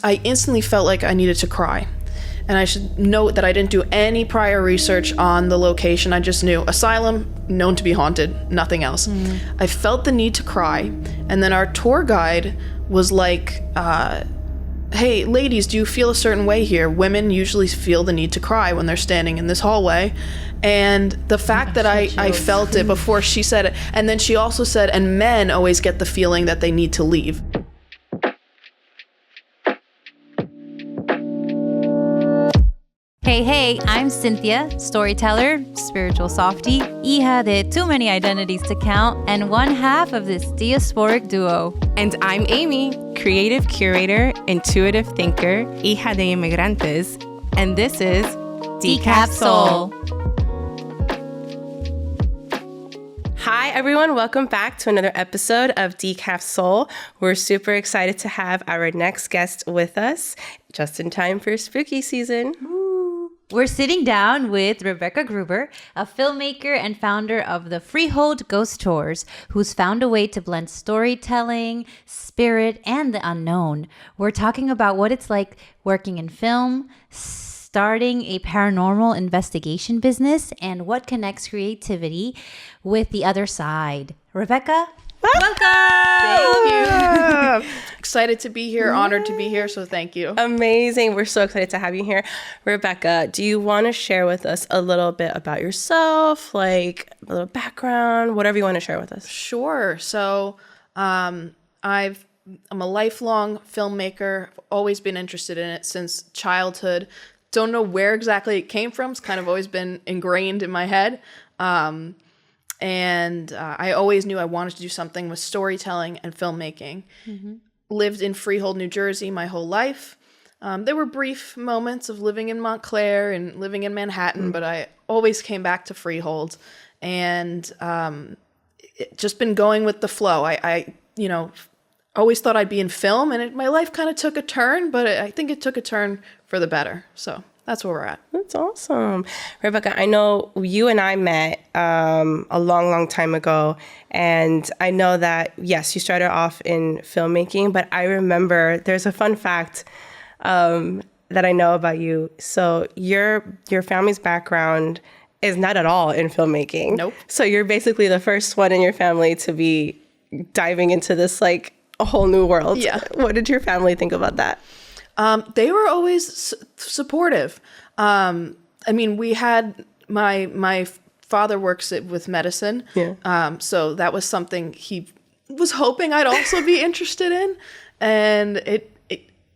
I instantly felt like I needed to cry. And I should note that I didn't do any prior research on the location. I just knew asylum, known to be haunted, nothing else. I felt the need to cry. And then our tour guide was like, hey, ladies, do you feel a certain way here? Women usually feel the need to cry when they're standing in this hallway. And the fact that I felt it before she said it. And then she also said, and men always get the feeling that they need to leave. Hey, I'm Cynthia, storyteller, spiritual softie, hija de too many identities to count, and one half of this diasporic duo. And I'm Amy, creative curator, intuitive thinker, hija de inmigrantes, and this is decafSOUL. Hi, everyone. Welcome back to another episode of decafSOUL. We're super excited to have our next guest with us, just in time for spooky season. We're sitting down with Rebecca Gruber, a filmmaker and founder of the Freehold Ghost Tours, who's found a way to blend storytelling, spirit, and the unknown. We're talking about what it's like working in film, starting a paranormal investigation business, and what connects creativity with the other side. Rebecca, welcome! Thank you. Excited to be here, honored to be here, so thank you. Amazing. We're so excited to have you here. Rebecca, do you want to share with us a little bit about yourself, like a little background, whatever you want to share with us? Sure. So I'm a lifelong filmmaker, always been interested in it since childhood. Don't know where exactly it came from. It's kind of always been ingrained in my head. And I always knew I wanted to do something with storytelling and filmmaking. Mm-hmm. Lived in Freehold, New Jersey my whole life. There were brief moments of living in Montclair and living in Manhattan, but I always came back to Freehold and just been going with the flow. I always thought I'd be in film, and my life kind of took a turn, but I think it took a turn for the better. So that's where we're at. That's awesome. Rebecca, I know you and I met a long time ago. And I know that, yes, you started off in filmmaking, but I remember there's a fun fact that I know about you. So your family's background is not at all in filmmaking. Nope. So you're basically the first one in your family to be diving into this, like, a whole new world. Yeah. What did your family think about that? They were always supportive. I mean, we had my father works with medicine. Yeah. So that was something he was hoping I'd also be interested in. And it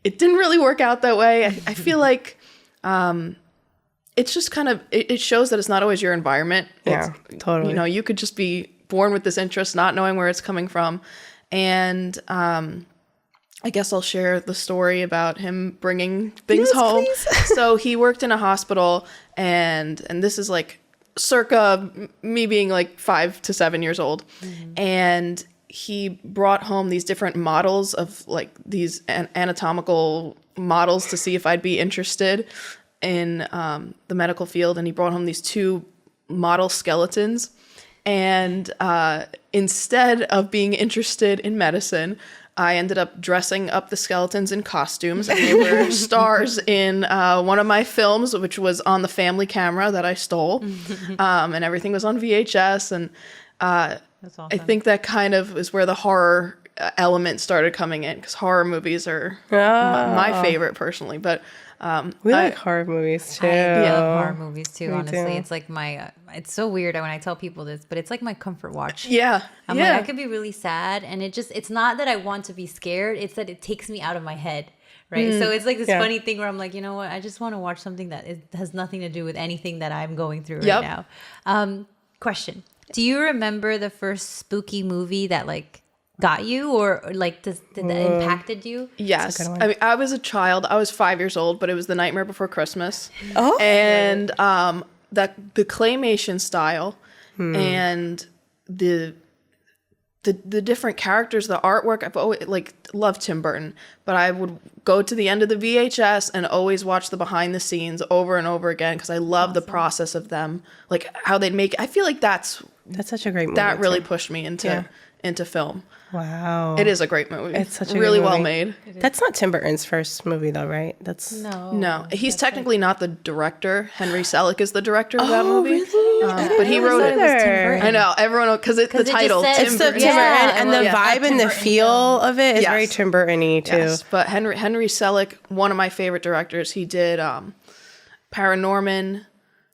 didn't really work out that way. I feel like it's just kind of, it shows that it's not always your environment. Yeah, totally. You could just be born with this interest, not knowing where it's coming from. And I guess I'll share the story about him bringing things home. So he worked in a hospital, and this is like circa me being like 5 to 7 years old. Mm-hmm. And he brought home these different models of like these anatomical models to see if I'd be interested in the medical field. And he brought home these 2 model skeletons. And instead of being interested in medicine, I ended up dressing up the skeletons in costumes, and they were stars in one of my films, which was on the family camera that I stole, and everything was on VHS. And That's awesome. I think that kind of is where the horror element started coming in, because horror movies are my favorite personally. But we like horror movies too. I love horror movies too, Me honestly. too. It's like my, it's so weird when I tell people this, but it's like my comfort watch. Yeah. I'm like, I could be really sad, and it's not that I want to be scared, it's that it takes me out of my head, right? So it's like this funny thing where I'm like, you know what, I just want to watch something that has nothing to do with anything that I'm going through right now. Question. Do you remember the first spooky movie that like got you, or like did that impacted you? Yes. I mean, I was a child. I was 5 years old, but it was The Nightmare Before Christmas. Oh. And the claymation style and the different characters, the artwork. I've always loved Tim Burton, but I would go to the end of the VHS and always watch the behind the scenes over and over again, because I love the process of them, like how they'd make. I feel like that's such a great movie. That really pushed me into into film. Wow. It is a great movie. It's such a really good well movie. made. That's not Tim Burton's first movie, though, right? That's No, he's technically not the director. Henry Selick is the director of that movie. Really? But he wrote it. either. I know everyone because the just title says- Tim It's the Burton. Tim Yeah, Burton, and the yeah. vibe and the Tim Burton feel of it is Yes. very Tim Burton-y, too. Yes, but Henry Selick, one of my favorite directors. He did Paranorman.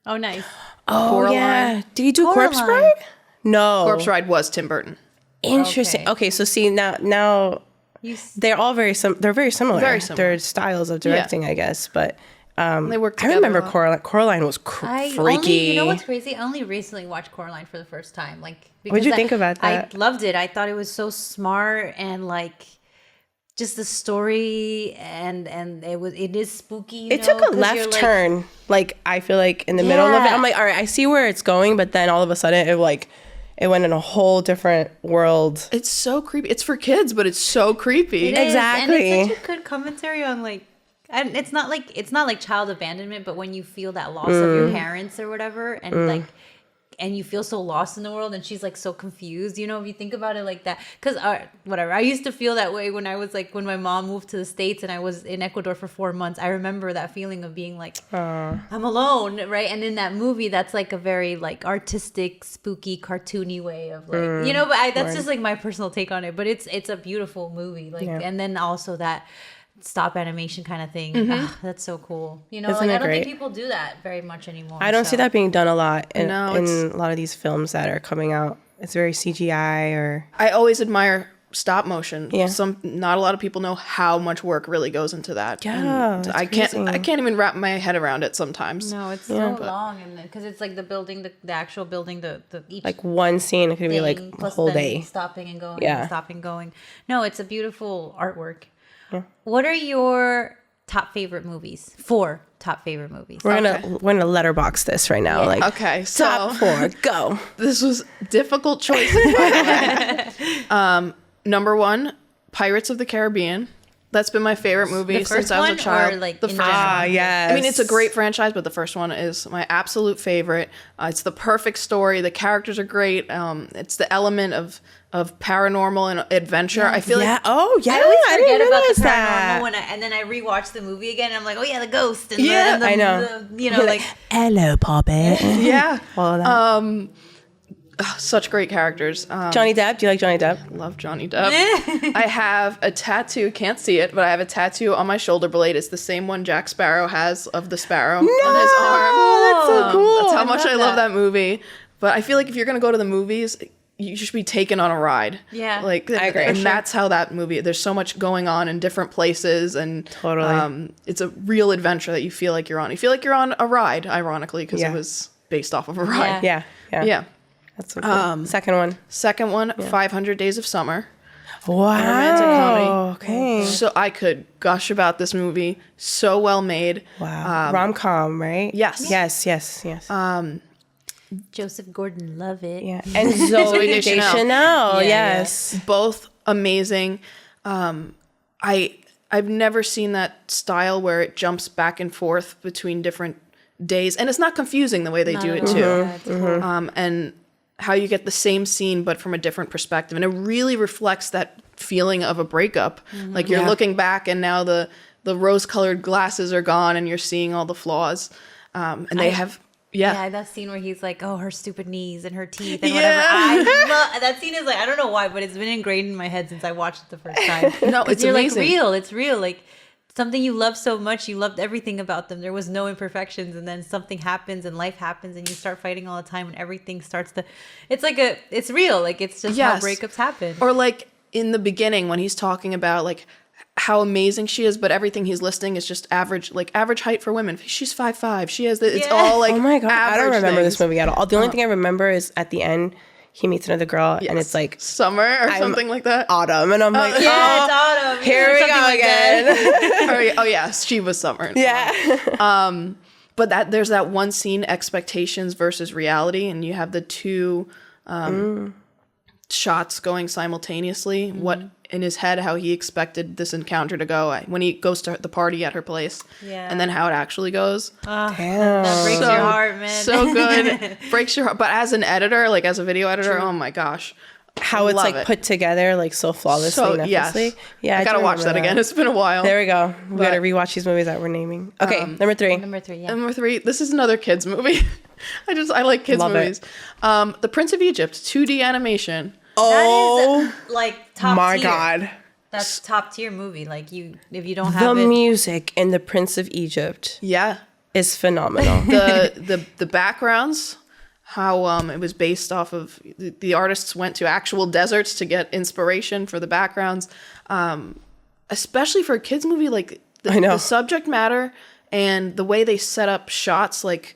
Oh, nice. Oh, Coraline. yeah. Did he do Corpse Coraline. Bride? No. Corpse Ride was Tim Burton. Interesting. Okay, so see, now they're all very they're very similar. Very similar. Their styles of directing, I guess, but They work I together. remember a lot. Coraline. Coraline was freaky. You know what's crazy? I only recently watched Coraline for the first time. Like, What'd you because think about that? I loved it. I thought it was so smart and like just the story and it is spooky. It took a left turn. Like I feel like in the middle of it, Yeah. I'm like, all right, I see where it's going, but then all of a sudden it went in a whole different world. It's so creepy. It's for kids, but it's so creepy. It is, Exactly. and it's such a good commentary on like. And it's not like child abandonment, but when you feel that loss of your parents or whatever, and and you feel so lost in the world, and she's like so confused, if you think about it like that. Because whatever, I used to feel that way when I was like when my mom moved to the States and I was in Ecuador for 4 months. I remember that feeling of being like I'm alone, right? And in that movie, that's like a very like artistic, spooky, cartoony way of like But that's just like my personal take on it. But it's a beautiful movie, like, and then also that stop animation kind of thing. That's so cool. Isn't I it don't great? think people do that very much anymore. I don't see that being done a lot in No, a lot of these films that are coming out. It's very CGI or I always admire stop motion. Yeah. Not a lot of people know how much work really goes into that. Yeah, And that's I can't crazy. even wrap my head around it sometimes. No, it's so long, and because it's like the building, the actual building, the each like one scene. It could be like thing, a plus whole then day. stopping and going, Yeah. and stopping, going. No, it's a beautiful artwork. What are your top favorite movies? 4 top favorite movies. We're gonna letterbox this right now. Like Okay, so top 4, go. this was difficult choices, by the way. Number 1, Pirates of the Caribbean. That's been my favorite movie The since first I was one a child. or like the in first general? Ah, yes. I mean, it's a great franchise, but the first one is my absolute favorite. It's the perfect story. The characters are great. It's the element of paranormal and adventure. I feel Yeah. like Oh, yeah. I always I forget didn't about realize the paranormal that. and then I rewatch the movie again. And I'm like, oh yeah, the ghost. And Yeah, and I know. like Hello, Poppy. yeah, All of that. such great characters. Johnny Depp. Do you like Johnny Depp? Love Johnny Depp. I have a tattoo. Can't see it, but I have a tattoo on my shoulder blade. It's the same one Jack Sparrow has of the sparrow on his arm. Oh, that's so cool. That's how much I love that movie. But I feel like if you're gonna go to the movies, you should be taken on a ride. Yeah. Like I agree. and that's how that movie. There's so much going on in different places, and Totally. it's a real adventure that you feel like you're on. You feel like you're on a ride, ironically, because Yeah. it was based off of a ride. Yeah. Yeah. That's so cool. Second one. Second one, 500 Days of Summer. Wow. comedy. Okay. So I could gush about this movie. So well made. Wow. Rom-com, right? Yes. Yes. Joseph Gordon, love it. Yeah. And Zoe Deschanel. Deschanel. Yeah, Yes. Both amazing. I've never seen that style where it jumps back and forth between different days, and it's not confusing the way they do it too. Yeah, it's cool. And how you get the same scene but from a different perspective, and it really reflects that feeling of a breakup. Like you're looking back, and now the rose-colored glasses are gone, and you're seeing all the flaws. And they have. Yeah, that scene where he's like, "Oh, her stupid knees and her teeth and whatever." That scene is like, I don't know why, but it's been ingrained in my head since I watched it the first time. No, 'Cause it's you're amazing. like real. It's real. Like something you love so much, you loved everything about them. There was no imperfections, and then something happens and life happens, and you start fighting all the time, and everything starts to. It's like it's real. Like it's just how breakups happen. Or like in the beginning when he's talking about like how amazing she is, but everything he's listing is just average height for women. She's 5'5". She has it's all like Oh my God. I don't average remember things. this movie at all. The only thing I remember is at the end, he meets another girl, and it's like summer or something like that. autumn. And I'm like, Yeah, it's autumn. here we Something go like that. again. Oh yes, she was summer. Yeah. But there's that one scene, expectations versus reality, and you have the two shots going simultaneously. What in his head, how he expected this encounter to go when he goes to the party at her place, and then how it actually goes. Damn. That breaks your heart, man. So good. Breaks your heart. But as an editor, like as a video editor, oh my gosh. how it's Love like it. put together like so flawlessly and yes. effortlessly. Yeah, I gotta do watch that remember again. It's been a while. There we go. We But- gotta rewatch these movies that we're naming. Okay, number 3. Number 3, yeah. Number 3, this is another kids movie. I like kids Love it. movies. The Prince of Egypt, 2D animation. Oh That is like top my tier. god. That's top tier movie. Like if you don't The have it. music in The Prince of Egypt Yeah. is phenomenal. The backgrounds, how it was based off of the artists went to actual deserts to get inspiration for the backgrounds, especially for a kids movie. Like I know. the subject matter and the way they set up shots, like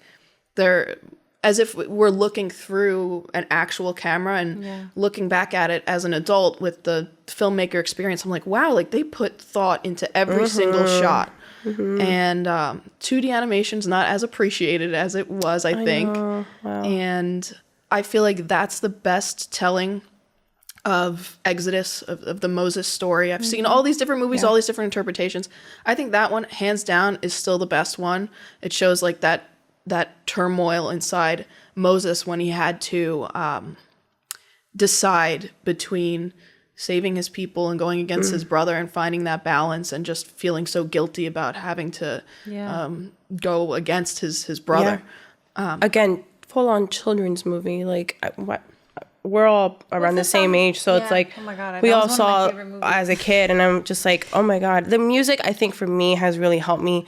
they're as if we're looking through an actual camera and looking back at it as an adult with the filmmaker experience. I'm like, wow, like they put thought into every single shot. And 2D animation's not as appreciated as it was, I think. know. Wow. And I feel like that's the best telling of Exodus, of the Moses story. I've seen all these different movies, all these different interpretations. I think that one, hands down, is still the best one. It shows like that turmoil inside Moses when he had to decide between saving his people and going against his brother and finding that balance and just feeling so guilty about having to go against his brother. Again, full on children's movie. Like we're all around the same age, so it's like oh my God, we that all was one of my saw favorite movies. as a kid, and I'm just like, oh my god. The music, I think, for me has really helped me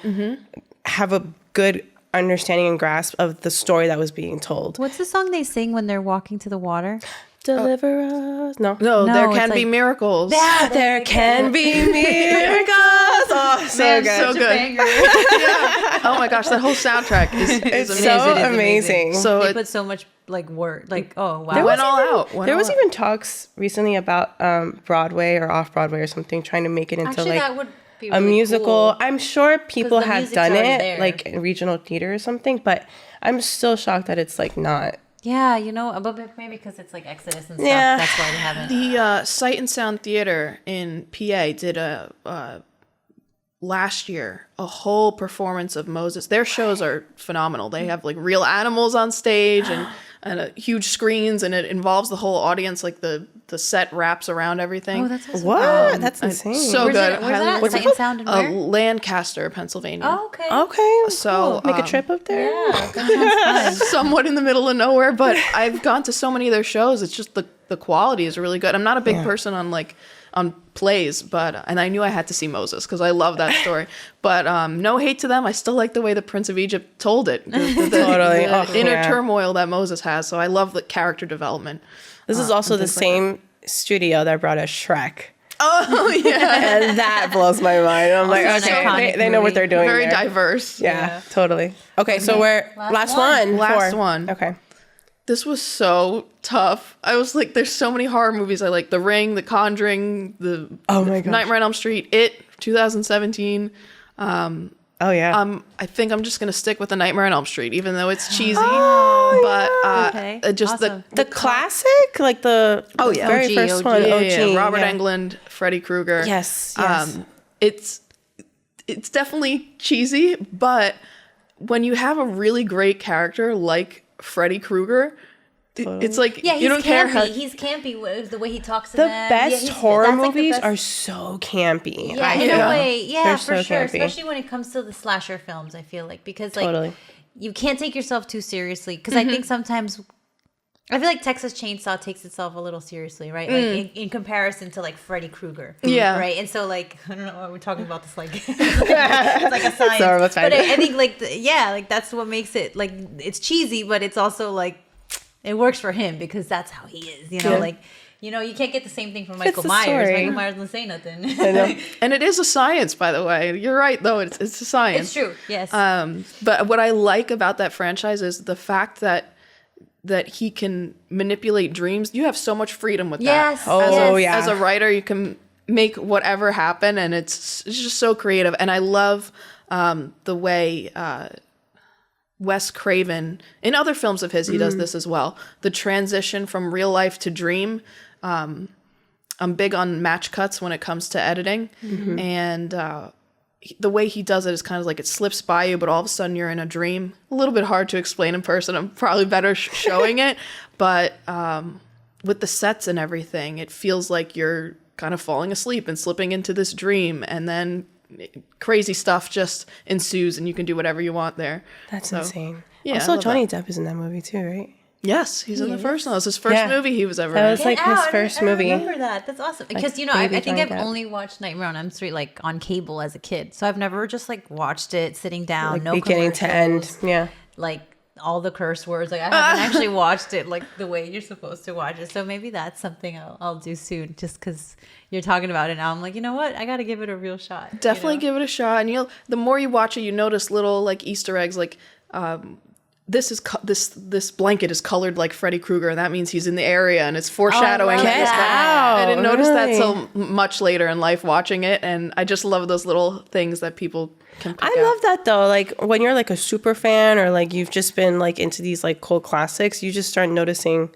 have a good understanding and grasp of the story that was being told. What's the song they sing when they're walking to the water? Deliver us. No. No, No, there it's can be like- miracles. There can be miracles. Oh, so Man, good. so good. Oh my gosh, that whole soundtrack is It's amazing. so It is amazing. So They it put so much like word, like oh wow. went all out. There was even talks recently about Broadway or off Broadway or something trying to make it into Actually, like that would be a really musical. cool. I'm sure people the have music's done already it there. like in regional theater or something, but I'm still shocked that it's like not. Yeah, you know, but maybe because it's like Exodus and stuff. Yeah. That's why they haven't. The Sight and Sound Theater in PA did last year a whole performance of Moses. Their shows are phenomenal. They have like real animals on stage and huge screens, and it involves the whole audience. Like the set wraps around everything. Oh, that's awesome. What? That's insane. So Where's good. it? Where's Highly- that? what's it Sight and Sound and called? where? Lancaster, Pennsylvania. Oh, okay. Okay. So, cool. Make a trip up there. Yeah, that sounds fun. Somewhat in the middle of nowhere, but I've gone to so many of their shows. It's just the quality is really good. I'm not a big person on plays, but and I knew I had to see Moses because I love that story. But no hate to them. I still like the way the Prince of Egypt told it. The Totally. the Oh, inner yeah. turmoil that Moses has. So I love the character development. This is also the same studio that brought us Shrek. Oh yeah, And that blows my mind. I'm like, Also an okay, iconic they know what movie. they're doing. very there. diverse. Yeah, totally. Okay, so we're last one. Last 4. one. Okay. This was so tough. I was like, there's so many horror movies I like. The Ring, The Conjuring, Oh my gosh. Nightmare on Elm Street, It, 2017. Oh yeah. I think I'm just gonna stick with The Nightmare on Elm Street, even though it's cheesy. Oh, but Okay, just awesome. the classic, like the very OG, first OG. one. OG, Robert yeah. Englund, Freddy Krueger. Yes. It's definitely cheesy, but when you have a really great character like Freddy Krueger, it's like Yeah, he's you don't campy. care how. He's campy with the way he talks to The them. Yeah, best he's- horror that's, like, the movies best- are so campy. Yeah, I in feel. a way. Yeah, They're for so sure. campy. Especially when it comes to the slasher films, I feel like. Because, like, Totally. you can't take yourself too seriously. Because I think sometimes, I feel like Texas Chainsaw takes itself a little seriously, right? Like, in comparison to, like, Freddy Krueger. Yeah. Right? And so, like, I don't know why we're talking about this, like, it's like a science. Sorry, that's fine. But I think, like, like, that's what makes it, like, it's cheesy, but it's also, like, it works for him because that's how he is, you know? Yeah. Like, you know, you can't get the same thing from Michael the Myers. story. Michael Myers doesn't say nothing. I know. And it is a science, by the way. You're right, though. It's a science. It's true, yes. But what I like about that franchise is the fact that he can manipulate dreams. You have so much freedom with Yes. that. Oh, yes. yeah. As a writer, you can make whatever happen, and it's just so creative. And I love the way Wes Craven, in other films of his, he does this as well. The transition from real life to dream. I'm big on match cuts when it comes to editing, and the way he does it is kind of like it slips by you, but all of a sudden you're in a dream. A little bit hard to explain in person. I'm probably better showing it, but with the sets and everything, it feels like you're kind of falling asleep and slipping into this dream, and then crazy stuff just ensues and you can do whatever you want there. That's So, insane. yeah, I Also, love Johnny Depp is in that movie too, right? Yes, he's in the first one. It was his first movie he was ever That in. was like his first movie. I remember that. That's awesome. Because, I baby think Johnny I've Depp. only watched Nightmare on Elm Street like on cable as a kid. So I've never just like watched it sitting down, Like no beginning to end. commercials, Yeah. like all the curse words. Like I haven't actually watched it like the way you're supposed to watch it. So maybe that's something I'll do soon, just because you're talking about it now. I'm like, you know what? I got to give it a real shot. Definitely give it a shot, and the more you watch it, you notice little like Easter eggs, like this blanket is colored like Freddy Krueger, and that means he's in the area, and it's foreshadowing. love that he's that. I didn't notice that Really? till much later in life watching it, and I just love those little things that people can pick I out. love that though. Like when you're like a super fan or like you've just been like into these like cult classics, you just start noticing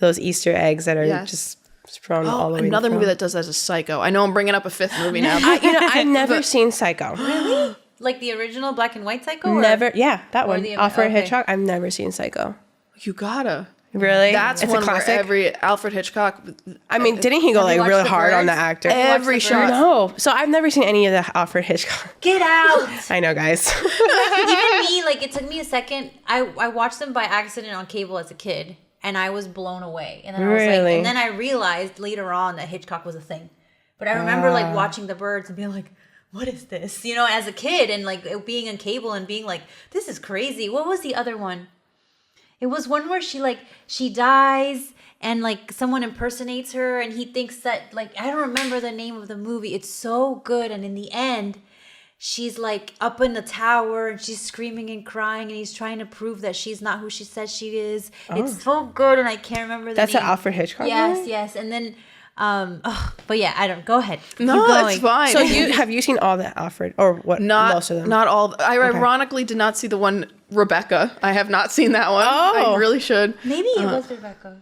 those Easter eggs that are Yes. just thrown all the way. Another to movie film. that does that is Psycho. I know I'm bringing up a fifth movie now. I've never seen Psycho. Like the original black and white Psycho? Or? Never. Yeah, that one. the- Alfred okay. Hitchcock. I've never seen Psycho. You gotta. Really? That's It's one a where classic. every Alfred Hitchcock. I mean, didn't he go Have you like watched real The hard on the Birds? actor? Every Watch The Birds? shot. No. So I've never seen any of the Alfred Hitchcock. Get out! I know, guys. Even me, like it took me a second. I watched them by accident on cable as a kid, and I was blown away. And then I was like, Really? and then I realized later on that Hitchcock was a thing. But I remember like watching The Birds and being like, what is this? As a kid, and like it being on cable and being like, this is crazy. What was the other one? It was one where she dies and like someone impersonates her and he thinks that like, I don't remember the name of the movie. It's so good. And in the end, she's like up in the tower and she's screaming and crying and he's trying to prove that she's not who she says she is. It's so good and I can't remember the That's name. an Alfred Hitchcock Yes, movie? yes. And then but yeah, I don't go ahead. No, Keep that's going. fine. So have you seen all the Alfred or what? Most of them. Not all. I ironically did not see the one Rebecca. I have not seen that one. I really should. Maybe it was Rebecca.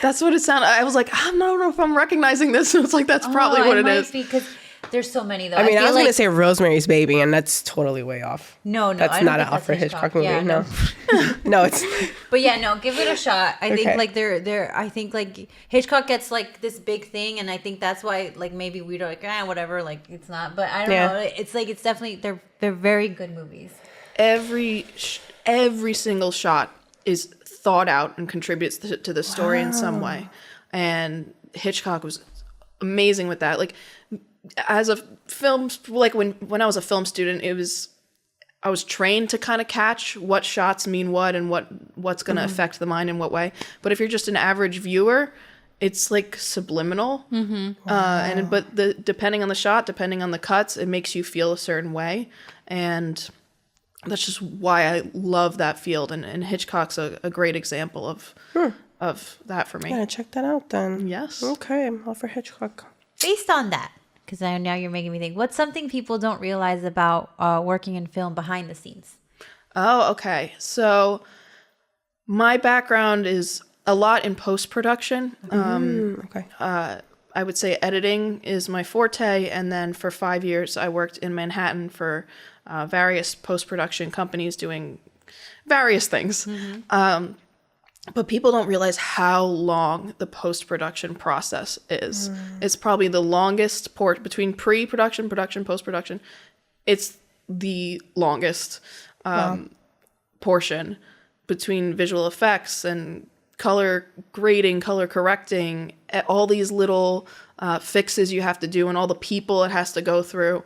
That's what it sounded. I was like, I don't know if I'm recognizing this. It's like that's probably what it is. Because there's so many though. I mean, I feel was like, going to say Rosemary's Baby, and that's totally way off. no, That's I don't not an think that's Alfred Hitchcock movie. Yeah, no, no, it's. But yeah, no, give it a shot. I think Okay. like they're I think like Hitchcock gets like this big thing, and I think that's why like maybe we're like whatever, like it's not. But I don't Yeah. know. It's like it's definitely they're very good movies. Every single shot is thought out and contributes to the story in some way. And Hitchcock was amazing with that. Like as a film, like when I was a film student, I was trained to kind of catch what shots mean what and what's going to affect the mind in what way. But if you're just an average viewer, it's like subliminal. But depending on the shot, depending on the cuts, it makes you feel a certain way. And that's just why I love that field. And Hitchcock's a great example of that for me. Yeah, check that out then. Yes. Okay, Alfred Hitchcock. Based on that, because now you're making me think. What's something people don't realize about working in film behind the scenes? Oh, okay. So my background is a lot in post-production. Okay. I would say editing is my forte. And then for 5 years, I worked in Manhattan for various post-production companies doing various things. But people don't realize how long the post-production process is. It's probably the longest between pre-production, production, post-production. It's the longest portion between visual effects and color grading, color correcting, all these little fixes you have to do and all the people it has to go through.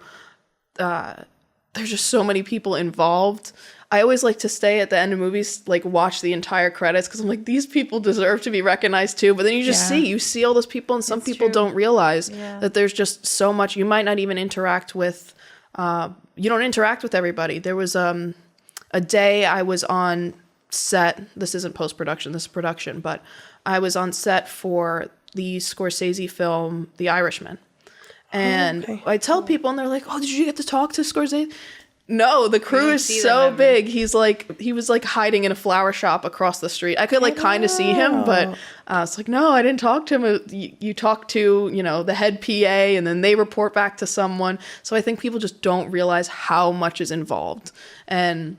There's just so many people involved. I always like to stay at the end of movies, like watch the entire credits because I'm like, these people deserve to be recognized too. But then you just see all those people, and some people don't realize that there's just so much. You might not even interact with. You don't interact with everybody. There was a day I was on set. This isn't post production. This is production, but I was on set for the Scorsese film The Irishman. And I tell people, and they're like, "Oh, did you get to talk to Scorsese?" No, the crew is so big. He was like hiding in a flower shop across the street. I could like kind of see him, but it's like, no, I didn't talk to him. You talk to, the head PA, and then they report back to someone. So I think people just don't realize how much is involved. And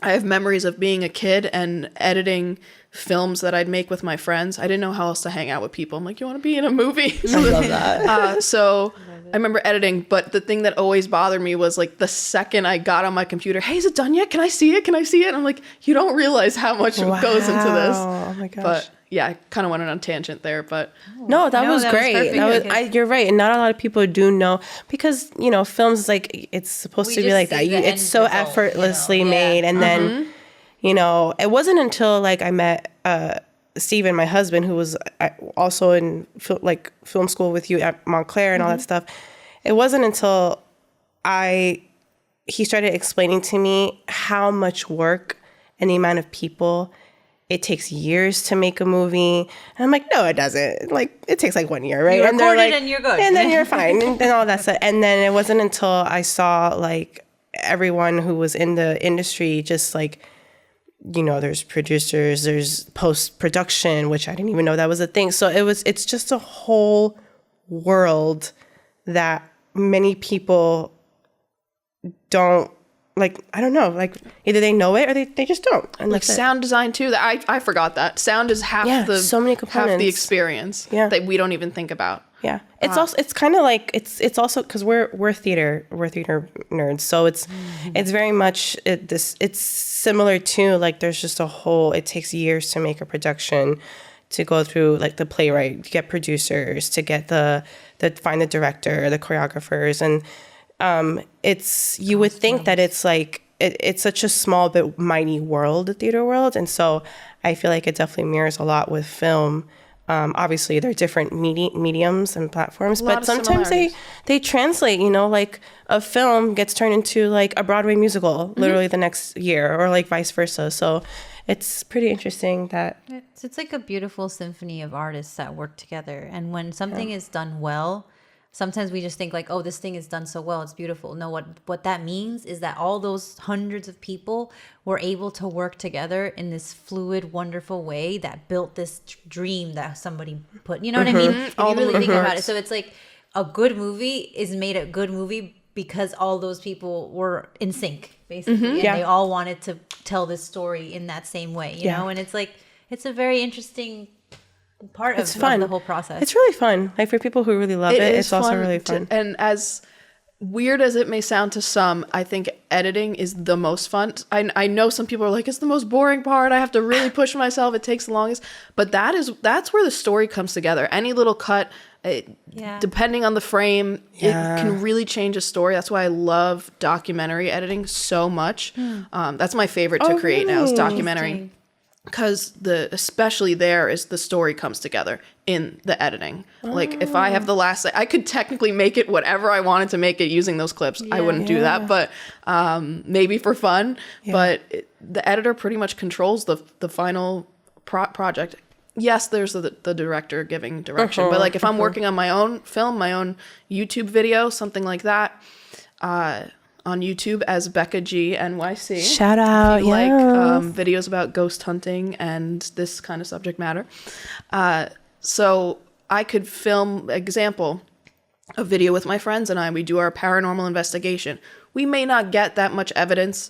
I have memories of being a kid and editing films that I'd make with my friends. I didn't know how else to hang out with people. I'm like, you want to be in a movie? I love that. So I remember editing, but the thing that always bothered me was like the second I got on my computer, hey, is it done yet? Can I see it? Can I see it? And I'm like, you don't realize how much goes into this. Oh my gosh. But yeah, I kind of went on a tangent there, but No, that was great. perfect. You're right. And not a lot of people do know because, films, like, it's supposed We to be just like see that. the end It's so result, effortlessly Yeah. made. And then, it wasn't until, like, I met Steven, my husband, who was also in, film school with you at Montclair and all that stuff. It wasn't until he started explaining to me how much work and the amount of people it takes years to make a movie. And I'm like, no, it doesn't. Like, it takes like 1 year, right? You And they're record it like, and you're good. and then you're fine, and all that stuff. And then it wasn't until I saw like everyone who was in the industry, just like, there's producers, there's post-production, which I didn't even know that was a thing. So it's just a whole world that many people don't, like, I don't know, like either they know it or they just don't. And like that's it. sound design too. That I forgot that sound is half so many half the components. experience that we don't even think about. Yeah, it's kind of like it's also because we're theater nerds, so it's very much it's similar to, like, there's just a whole, it takes years to make a production, to go through like the playwright, to get producers, to get the find the director, the choreographers, and you would think that it's like it's such a small but mighty world, the theater world, and so I feel like it definitely mirrors a lot with film. Obviously, they're different mediums and platforms, but sometimes they translate. Like a film gets turned into like a Broadway musical literally the next year, or like vice versa. So it's pretty interesting that It's like a beautiful symphony of artists that work together. And when something is done well, sometimes we just think like, oh, this thing is done so well, it's beautiful. No, what that means is that all those hundreds of people were able to work together in this fluid, wonderful way that built this dream that somebody put. You know what I mean? If you really think about it. So it's like a good movie is made a good movie because all those people were in sync, basically. And they all wanted to tell this story in that same way, you know? And it's like, it's a very interesting part of the whole process. It's really fun. Like, for people who really love it, it's also really fun. And as weird as it may sound to some, I think editing is the most fun. I know some people are like, it's the most boring part. I have to really push myself. It takes the longest. But that's where the story comes together. Any little cut, depending on the frame, it can really change a story. That's why I love documentary editing so much. That's my favorite to create now, is documentary. Because especially there is the story comes together in the editing. Like, if I have the last, I could technically make it whatever I wanted to make it using those clips. I wouldn't do that, but maybe for fun. But the editor pretty much controls the final project. Yes, there's the director giving direction, but like if I'm working on my own film, my own YouTube video, something like that, on YouTube as Becca G NYC. Shout out, if you like videos about ghost hunting and this kind of subject matter. So I could film, example, a video with my friends and I. We do our paranormal investigation. We may not get that much evidence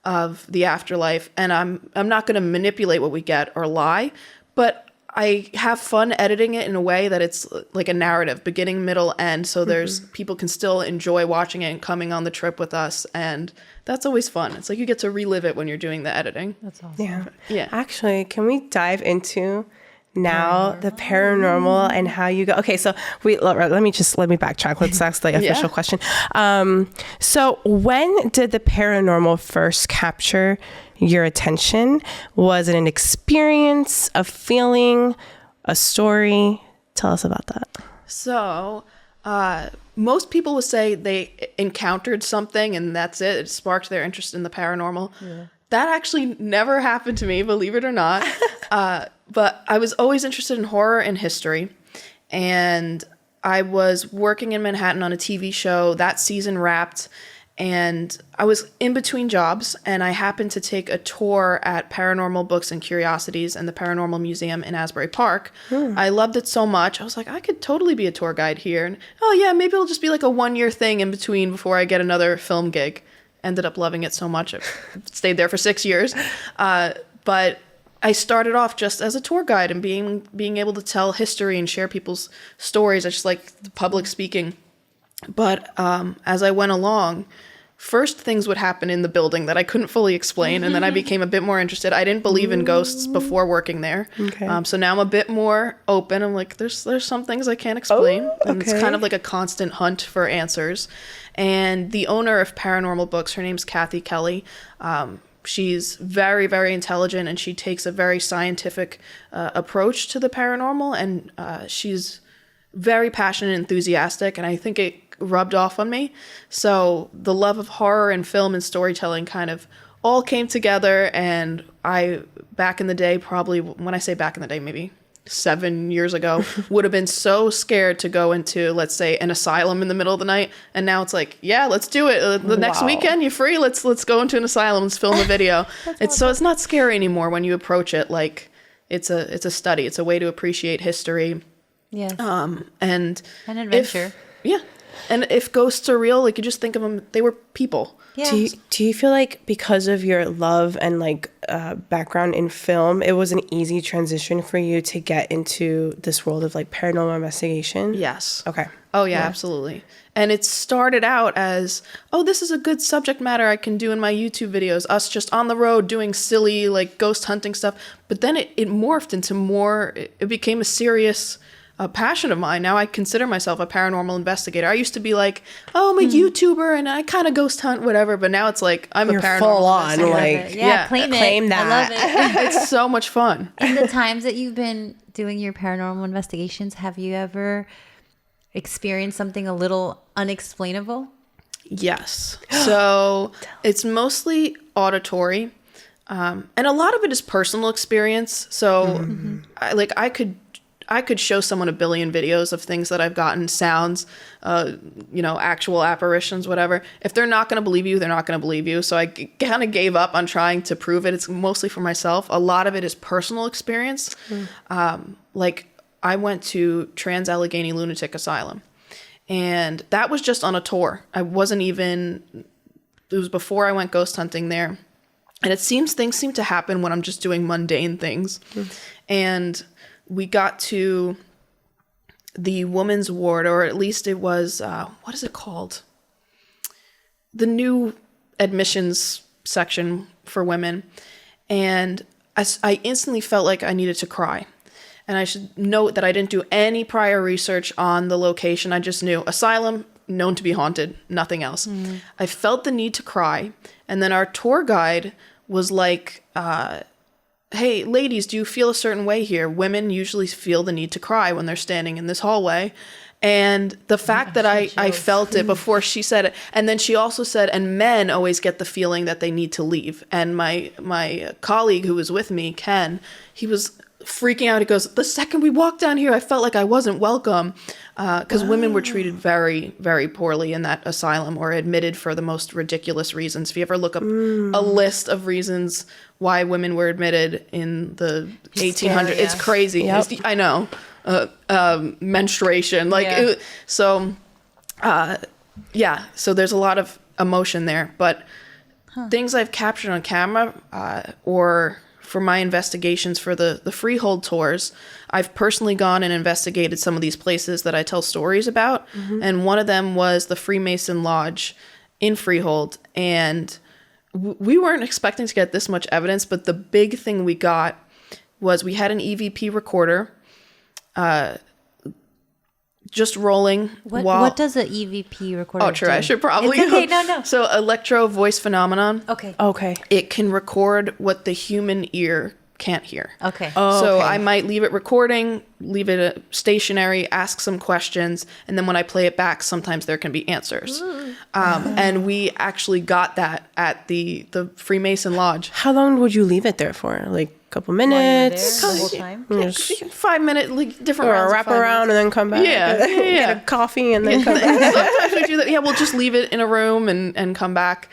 of the afterlife, and I'm not going to manipulate what we get or lie, but I have fun editing it in a way that it's like a narrative, beginning, middle, end. So there's people can still enjoy watching it and coming on the trip with us. And that's always fun. It's like you get to relive it when you're doing the editing. That's awesome. Yeah. Actually, can we dive into now the paranormal and how you go? Okay, so let me backtrack. Let's ask the official question. So when did the paranormal first capture your attention? Was it an experience, a feeling, a story? Tell us about that. So most people would say they encountered something and that's it. It sparked their interest in the paranormal. Yeah. That actually never happened to me, believe it or not. But I was always interested in horror and history. And I was working in Manhattan on a TV show. That season wrapped. And I was in between jobs, and I happened to take a tour at Paranormal Books and Curiosities and the Paranormal Museum in Asbury Park. I loved it so much. I was like, I could totally be a tour guide here. And maybe it'll just be like a 1-year thing in between before I get another film gig. ended up loving it so much. I stayed there for 6 years. But I started off just as a tour guide and being able to tell history and share people's stories. I just like public speaking. But as I went along, first things would happen in the building that I couldn't fully explain, and then I became a bit more interested. I didn't believe in ghosts before working there. Okay. So now I'm a bit more open. I'm like, there's some things I can't explain. Oh, And it's okay. kind of like a constant hunt for answers. And the owner of Paranormal Books, her name's Kathy Kelly. She's very, very intelligent, and she takes a very scientific approach to the paranormal, and she's very passionate and enthusiastic, and I think it rubbed off on me. So the love of horror and film and storytelling kind of all came together, and I, back in the day, probably, when I say back in the day, maybe 7 years ago, would have been so scared to go into, let's say, an asylum in the middle of the night, and now it's like, yeah, let's do it. The next Wow. weekend, you're free. Let's go into an asylum. Let's film a video. So it's not scary anymore when you approach it like it's a study. It's a way to appreciate history. Yes. And An adventure. And if ghosts are real, like, you just think of them, they were people. Yeah. Do you feel like because of your love and like background in film, it was an easy transition for you to get into this world of like paranormal investigation? Yes. Okay. Oh yeah, absolutely. And it started out as, oh, this is a good subject matter I can do in my YouTube videos, us just on the road doing silly like ghost hunting stuff. But then it morphed into more, it became a serious passion of mine. Now I consider myself a paranormal investigator. I used to be like, oh, I'm a YouTuber and I kind of ghost hunt, whatever. But now it's like, I'm You're a paranormal full on, investigator. like, Yeah, claim it. that. I love it. It's so much fun. In the times that you've been doing your paranormal investigations, have you ever experienced something a little unexplainable? Yes. So it's mostly auditory. And a lot of it is personal experience. So I could show someone a billion videos of things that I've gotten, sounds, actual apparitions, whatever. If they're not going to believe you, they're not going to believe you. So I kind of gave up on trying to prove it. It's mostly for myself. A lot of it is personal experience. Like I went to Trans-Allegheny Lunatic Asylum, and that was just on a tour. It was before I went ghost hunting there. And things seem to happen when I'm just doing mundane things. And we got to the women's ward, or at least it was, what is it called? The new admissions section for women. And I instantly felt like I needed to cry. And I should note that I didn't do any prior research on the location. I just knew asylum, known to be haunted, nothing else. I felt the need to cry. And then our tour guide was like, hey, ladies, do you feel a certain way here? Women usually feel the need to cry when they're standing in this hallway. And the fact that I felt it before she said it, and then she also said, and men always get the feeling that they need to leave. And my colleague who was with me, Ken, he was freaking out. He goes, the second we walked down here, I felt like I wasn't welcome, because women were treated very, very poorly in that asylum, or admitted for the most ridiculous reasons. If you ever look up a list of reasons why women were admitted in the 1800s, it's crazy. Yep. I know. Menstruation, like, so there's a lot of emotion there, but things I've captured on camera, or for my investigations for the freehold tours, I've personally gone and investigated some of these places that I tell stories about. And one of them was the Freemason Lodge in Freehold. And we weren't expecting to get this much evidence, but the big thing we got was we had an EVP recorder just rolling. What does an EVP recorder do? Oh, true. I should probably. It's okay. No. So electro voice phenomenon. Okay. It can record what the human ear can't hear. Okay. So I might leave it recording, leave it stationary, ask some questions, and then when I play it back, sometimes there can be answers. And we actually got that at the Freemason Lodge. How long would you leave it there for? Like couple While you were there minutes. the whole time? 5 minute, like different Or rounds. wrap of 5 around and minutes. then come back. Yeah, Get a coffee and then come back. Sometimes we do that. Yeah, we'll just leave it in a room and come back.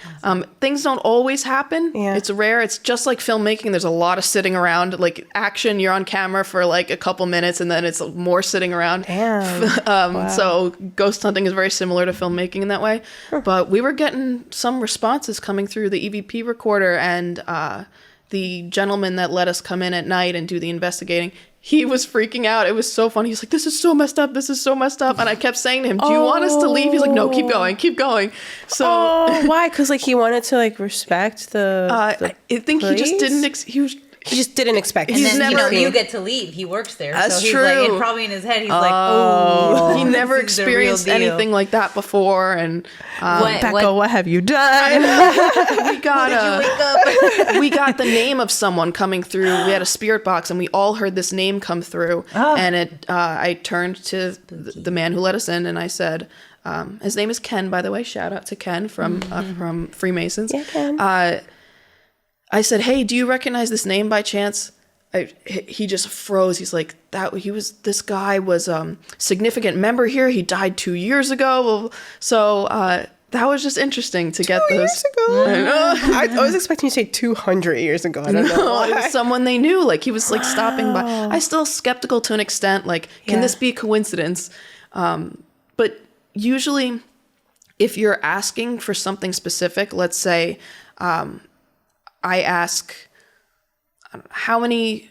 Things don't always happen. Yeah. It's rare. It's just like filmmaking. There's a lot of sitting around. Like action, you're on camera for like a couple minutes and then it's more sitting around. Damn. So ghost hunting is very similar to filmmaking in that way. But we were getting some responses coming through the EVP recorder, and the gentleman that let us come in at night and do the investigating, he was freaking out. It was so funny. He's like, this is so messed up. This is so messed up. And I kept saying to him, do you want us to leave? He's like, no, keep going, keep going. So why? Because like he wanted to like respect the I think he just place? didn't, He just didn't expect it. And He's then, never- you get to leave. He works there. That's so he's true. like, and probably in his head, he's like, oh. he never this is the real experienced deal. anything like that before. And Becca, what have you done? we got Wake up. we got the name of someone coming through. We had a spirit box, and we all heard this name come through. And I turned to the man who let us in, and I said, his name is Ken, by the way. Shout out to Ken from Freemasons. Yeah, Ken. I said, hey, do you recognize this name by chance? He just froze. He's like, this guy was significant member here. He died 2 years ago. So that was just interesting to get 2 those. years ago. I know. I was expecting you to say 200 years ago. I don't know No, why. it was someone they knew. Like he was like stopping by. I still skeptical to an extent. Like, can this be a coincidence? But usually, if you're asking for something specific, let's say I ask how many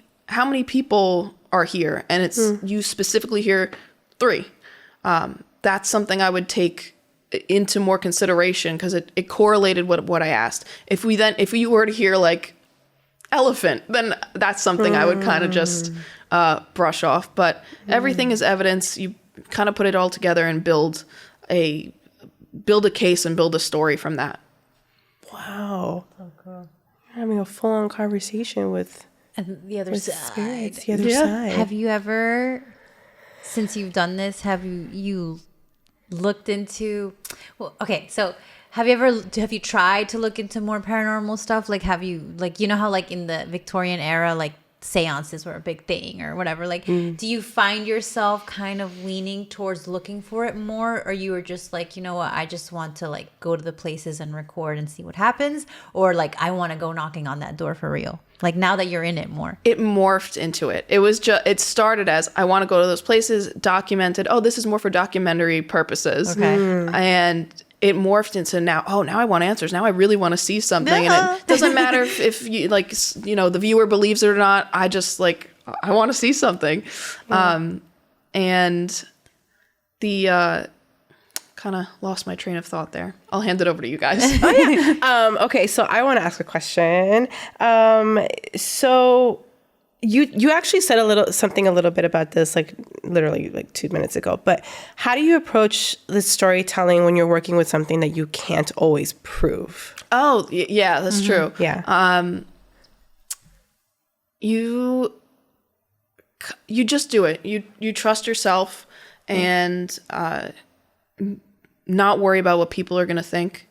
people are here, and it's you specifically hear 3. That's something I would take into more consideration because it correlated with what I asked. If you were to hear like elephant, then that's something I would kind of just brush off. But everything is evidence. You kind of put it all together and build a case and build a story from that. Wow. So cool. You're having a full-on conversation with The other side. spirits, the other side. Have you ever, since you've done this, have you looked into, well, okay, so have you tried to look into more paranormal stuff? Like, have you, like, you know how like in the Victorian era, like seances were a big thing or whatever, like do you find yourself kind of leaning towards looking for it more, or you were just like, you know what, I just want to like go to the places and record and see what happens, or like I want to go knocking on that door for real, like now that you're in it more? It morphed into it. It was just, it started as I want to go to those places, documented, oh, this is more for documentary purposes. Okay. And it morphed into now I want answers. Now I really want to see something. And it doesn't matter if you like, you know, the viewer believes it or not. I just like, I want to see something. And the, kind of lost my train of thought there. I'll hand it over to you guys. Okay, so I want to ask a question. So you actually said something a little bit about this, like literally like 2 minutes ago. But how do you approach the storytelling when you're working with something that you can't always prove? Oh, yeah, that's true. Yeah. You just do it. You trust yourself and not worry about what people are going to think.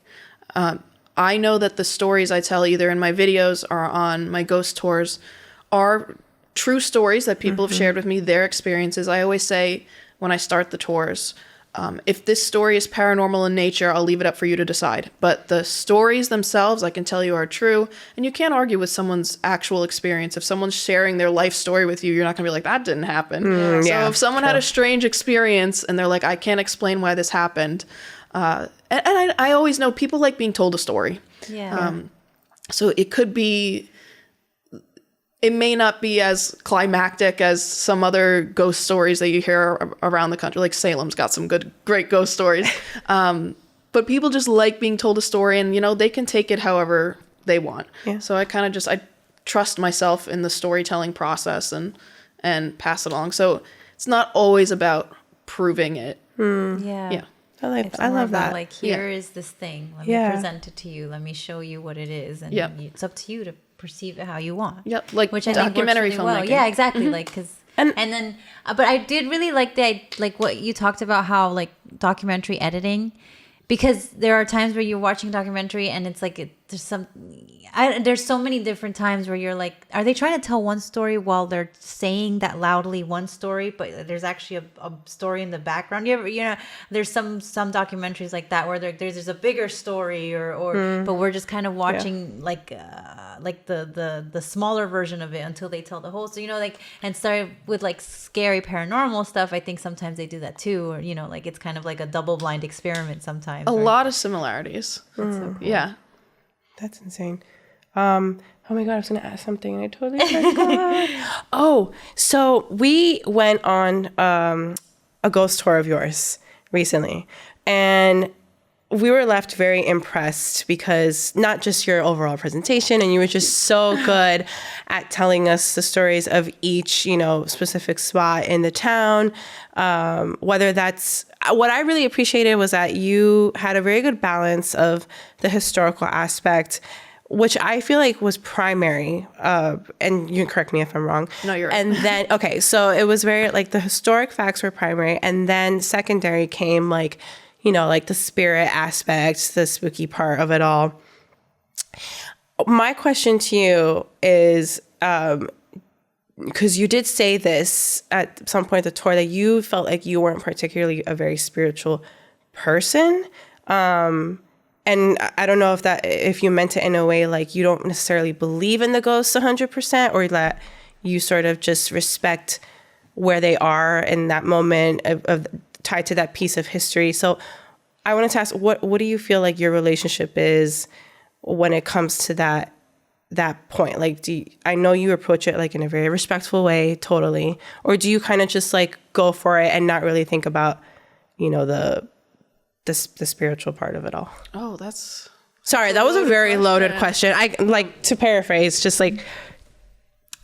I know that the stories I tell either in my videos or on my ghost tours are true stories that people have shared with me, their experiences. I always say when I start the tours, if this story is paranormal in nature, I'll leave it up for you to decide. But the stories themselves, I can tell you, are true. And you can't argue with someone's actual experience. If someone's sharing their life story with you, you're not going to be like, that didn't happen. So if someone had a strange experience and they're like, I can't explain why this happened. And I always know people like being told a story. Yeah. So it could be, it may not be as climactic as some other ghost stories that you hear around the country. Like Salem's got some great ghost stories. But people just like being told a story, and, you know, they can take it however they want. Yeah. So I kind of I trust myself in the storytelling process and pass it along. So it's not always about proving it. Yeah. I love that. Like, here is this thing. Let me present it to you. Let me show you what it is. And it's up to you to perceive it how you want. Yep. Like which I think documentary works really filmmaking. well. Yeah, exactly. Like, cause, and then, but I did really like like what you talked about, how like documentary editing, because there are times where you're watching a documentary and it's like, there's some, there's so many different times where you're like, are they trying to tell one story while they're saying that loudly one story, but there's actually a story in the background? There's some documentaries like that where there's a bigger story, or but we're just kind of watching like the smaller version of it until they tell the whole. So and start with like scary paranormal stuff. I think sometimes they do that too, or like it's kind of like a double blind experiment sometimes. A lot of similarities. That's so cool. Yeah. That's insane. Oh my God, I was going to ask something and I totally forgot. Oh, so we went on a ghost tour of yours recently, and we were left very impressed because not just your overall presentation, and you were just so good at telling us the stories of each, specific spot in the town. Whether that's what I really appreciated was that you had a very good balance of the historical aspect, which I feel like was primary. And you can correct me if I'm wrong. No, you're right. And then, okay, so it was very like the historic facts were primary, and then secondary came like, like the spirit aspect, the spooky part of it all. My question to you is, because you did say this at some point at the tour, that you felt like you weren't particularly a very spiritual person. And I don't know if you meant it in a way like you don't necessarily believe in the ghosts 100%, or that you sort of just respect where they are in that moment of tied to that piece of history. So I wanted to ask, what do you feel like your relationship is when it comes to that point? Like, I know you approach it like in a very respectful way, totally, or do you kind of just like go for it and not really think about, the spiritual part of it all? Oh, that's... Sorry, that was a very loaded question. I like to paraphrase, just like,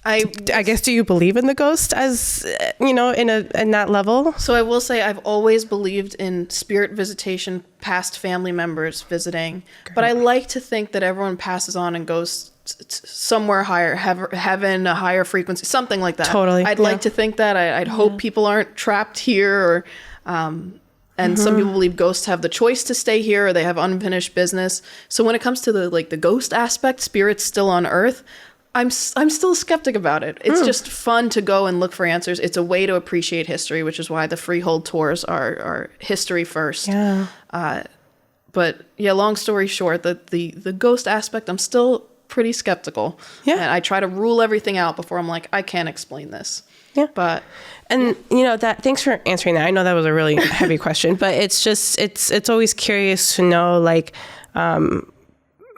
I guess, do you believe in the ghost as, in that level? So I will say I've always believed in spirit visitation, past family members visiting, but I like to think that everyone passes on and goes somewhere higher, heaven, a higher frequency, something like that. Totally. I'd like to think that. I'd hope people aren't trapped here, or... And some people believe ghosts have the choice to stay here, or they have unfinished business. So when it comes to the ghost aspect, spirits still on Earth, I'm still a skeptic about it. It's just fun to go and look for answers. It's a way to appreciate history, which is why the freehold tours are history first. Yeah. But yeah, long story short, the ghost aspect, I'm still pretty skeptical. Yeah. And I try to rule everything out before I'm like, I can't explain this. Yeah. But... And thanks for answering that. I know that was a really heavy question, but it's just, it's always curious to know, like,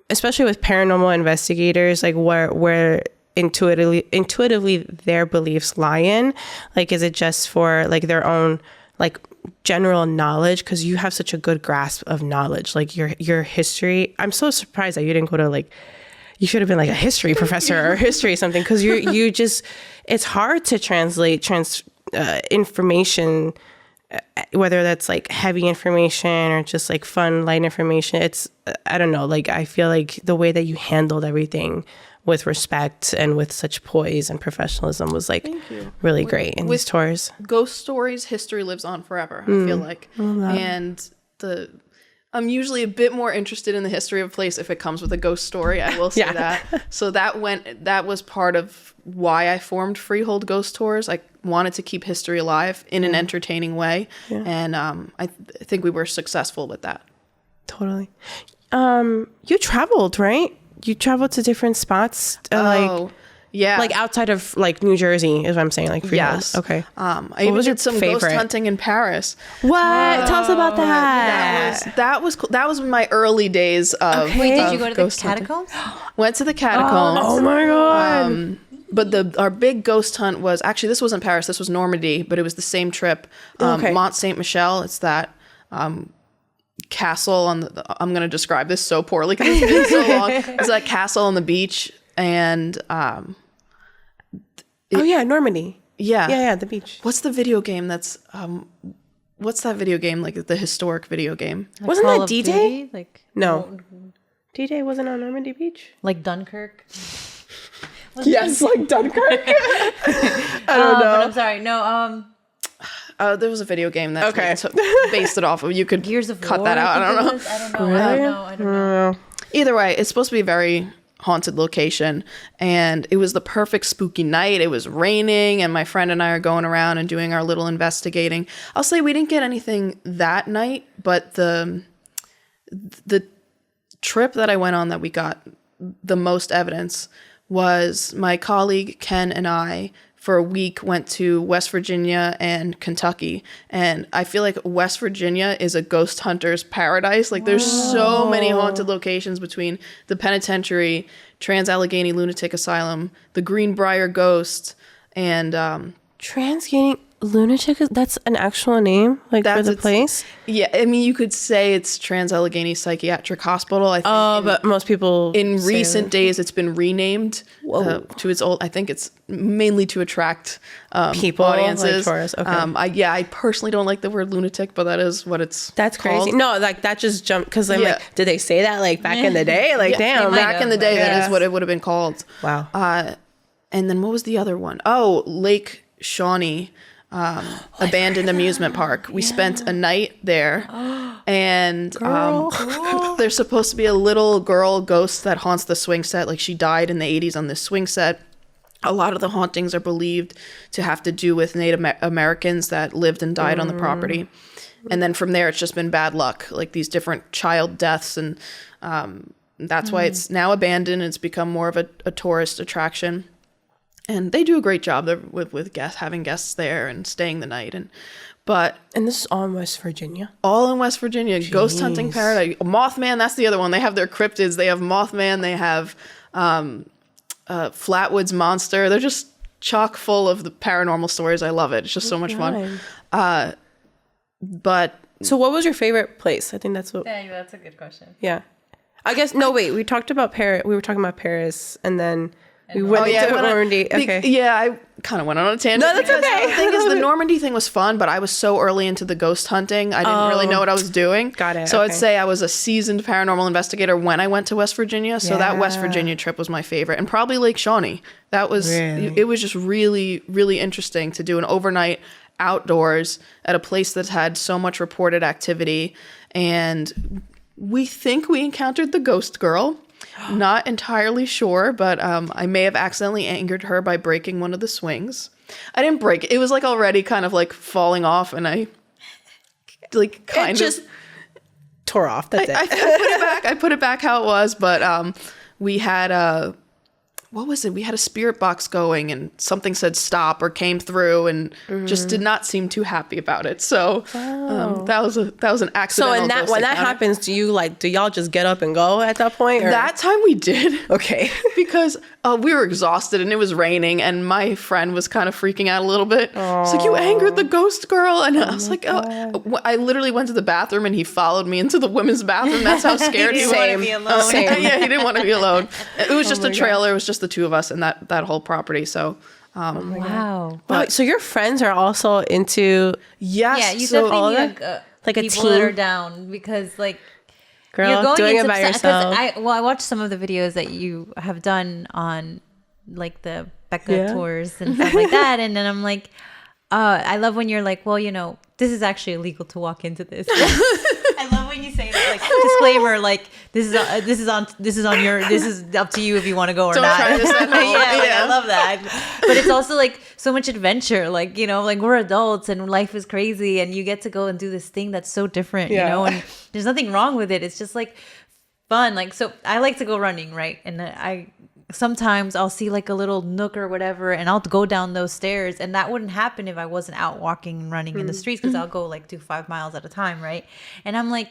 especially with paranormal investigators, like where intuitively their beliefs lie in. Like, is it just for like their own, like, general knowledge? Because you have such a good grasp of knowledge, like your history. I'm so surprised that you didn't go to like, you should have been like a history professor or history something, because you just, it's hard to translate information, whether that's like heavy information or just like fun, light information. It's, I don't know, like I feel like the way that you handled everything with respect and with such poise and professionalism was like really great in these tours. Ghost stories, history lives on forever, I feel like. And I'm usually a bit more interested in the history of a place if it comes with a ghost story. I will say that. So that was part of why I formed Freehold Ghost Tours. I wanted to keep history alive in an entertaining way. Yeah. And I think we were successful with that. Totally. You traveled, right? You traveled to different spots? Yeah. Like outside of like New Jersey is what I'm saying, like Freehold. Yes. Okay. I even did some ghost hunting in Paris. What? Tell us about that. That was cool. That was my early days of Wait, did you go to the hunting. catacombs? Went to the catacombs. Oh my God. But our big ghost hunt was, actually, this wasn't Paris, this was Normandy, but it was the same trip. Mont Saint Michel. It's that castle on I'm going to describe this so poorly because it's been so long. It's that castle on the beach, and Normandy. Yeah, the beach. What's the video game that's what's that video game, like the historic video game? Like wasn't Call that of D-Day? Duty? Like No. D-Day wasn't on Normandy Beach? Like Dunkirk? Yes, like Dunkirk. I don't know. But I'm sorry. No, There was a video game that based it off of. You could Gears of cut War, that out. I don't know. I don't know. Really? I don't know. Either way, it's supposed to be very haunted location, and it was the perfect spooky night. It was raining, and my friend and I are going around and doing our little investigating. I'll say we didn't get anything that night, but the trip that I went on that we got the most evidence was my colleague Ken and I for a week went to West Virginia and Kentucky. And I feel like West Virginia is a ghost hunter's paradise. Like there's so many haunted locations between the penitentiary, Trans-Allegheny Lunatic Asylum, the Greenbrier Ghost, and Trans-Allegheny Lunatic, that's an actual name, like, for the place? Yeah, I mean, you could say it's Trans-Allegheny Psychiatric Hospital. I think but most people in recent days it's been renamed to its old. I think it's mainly to attract people, audiences. like tourists. Okay. I personally don't like the word lunatic, but that is what That's called. crazy. No, like that just jumped because I'm like, did they say that like back in the day? Like, damn, back in the day, that is what it would have been called. Wow. And then what was the other one? Oh, Lake Shawnee. Abandoned amusement park. We spent a night there, and there's supposed to be a little girl ghost that haunts the swing set. Like she died in the 80s on this swing set. A lot of the hauntings are believed to have to do with Native Americans that lived and died on the property. And then from there, it's just been bad luck, like these different child deaths, and that's why it's now abandoned. It's become more of a tourist attraction. And they do a great job with having guests there and staying the night. And this is all in West Virginia? All in West Virginia. Jeez. Ghost hunting paradise. Mothman, that's the other one. They have their cryptids. They have Mothman. They have Flatwoods Monster. They're just chock full of the paranormal stories. I love it. It's just so much fun. So what was your favorite place? I think that's what... Yeah, that's a good question. Yeah. I guess... No, wait. We talked about Paris. We were talking about Paris, and then... We went into Normandy. Okay. Yeah, I kind of went on a tangent. No, that's okay. The thing is, the Normandy thing was fun, but I was so early into the ghost hunting, I didn't really know what I was doing. Got it. So I'd say I was a seasoned paranormal investigator when I went to West Virginia. So that West Virginia trip was my favorite, and probably Lake Shawnee. That was it was just really, really interesting to do an overnight outdoors at a place that's had so much reported activity, and we think we encountered the ghost girl. Not entirely sure, but I may have accidentally angered her by breaking one of the swings. I didn't break it. It was like already kind of like falling off, and I like kind of just tore off. That's it. I put it back. I put it back how it was, but we had what was it? We had a spirit box going, and something said stop or came through, and just did not seem too happy about it. So that was an accidental. So when that happens, do y'all just get up and go at that point? Or? That time we did. Okay. Because we were exhausted and it was raining, and my friend was kind of freaking out a little bit. It's like, you angered the ghost girl, and I was like, I literally went to the bathroom, and he followed me into the women's bathroom. That's how scared he was. He didn't want to be alone. Yeah, he didn't want to be alone. It was just a trailer. It was just the two of us and that whole property. So wow. But so your friends are also into yes, you definitely need like a people team that are down, because like girl you're going doing into it by yourself. I watched some of the videos that you have done on like the Becca tours and stuff like that, and then I'm like, I love when you're like, well, this is actually illegal to walk into this. I love when you say that, like, disclaimer, like this is up to you if you want to go or Don't not. try this at home. I love that. But it's also like so much adventure, like, like we're adults and life is crazy, and you get to go and do this thing that's so different, and there's nothing wrong with it. It's just like fun. Like, so I like to go running, right? And sometimes I'll see like a little nook or whatever, and I'll go down those stairs, and that wouldn't happen if I wasn't out walking and running in the streets, because I'll go like do 5 miles at a time, right? And I'm like,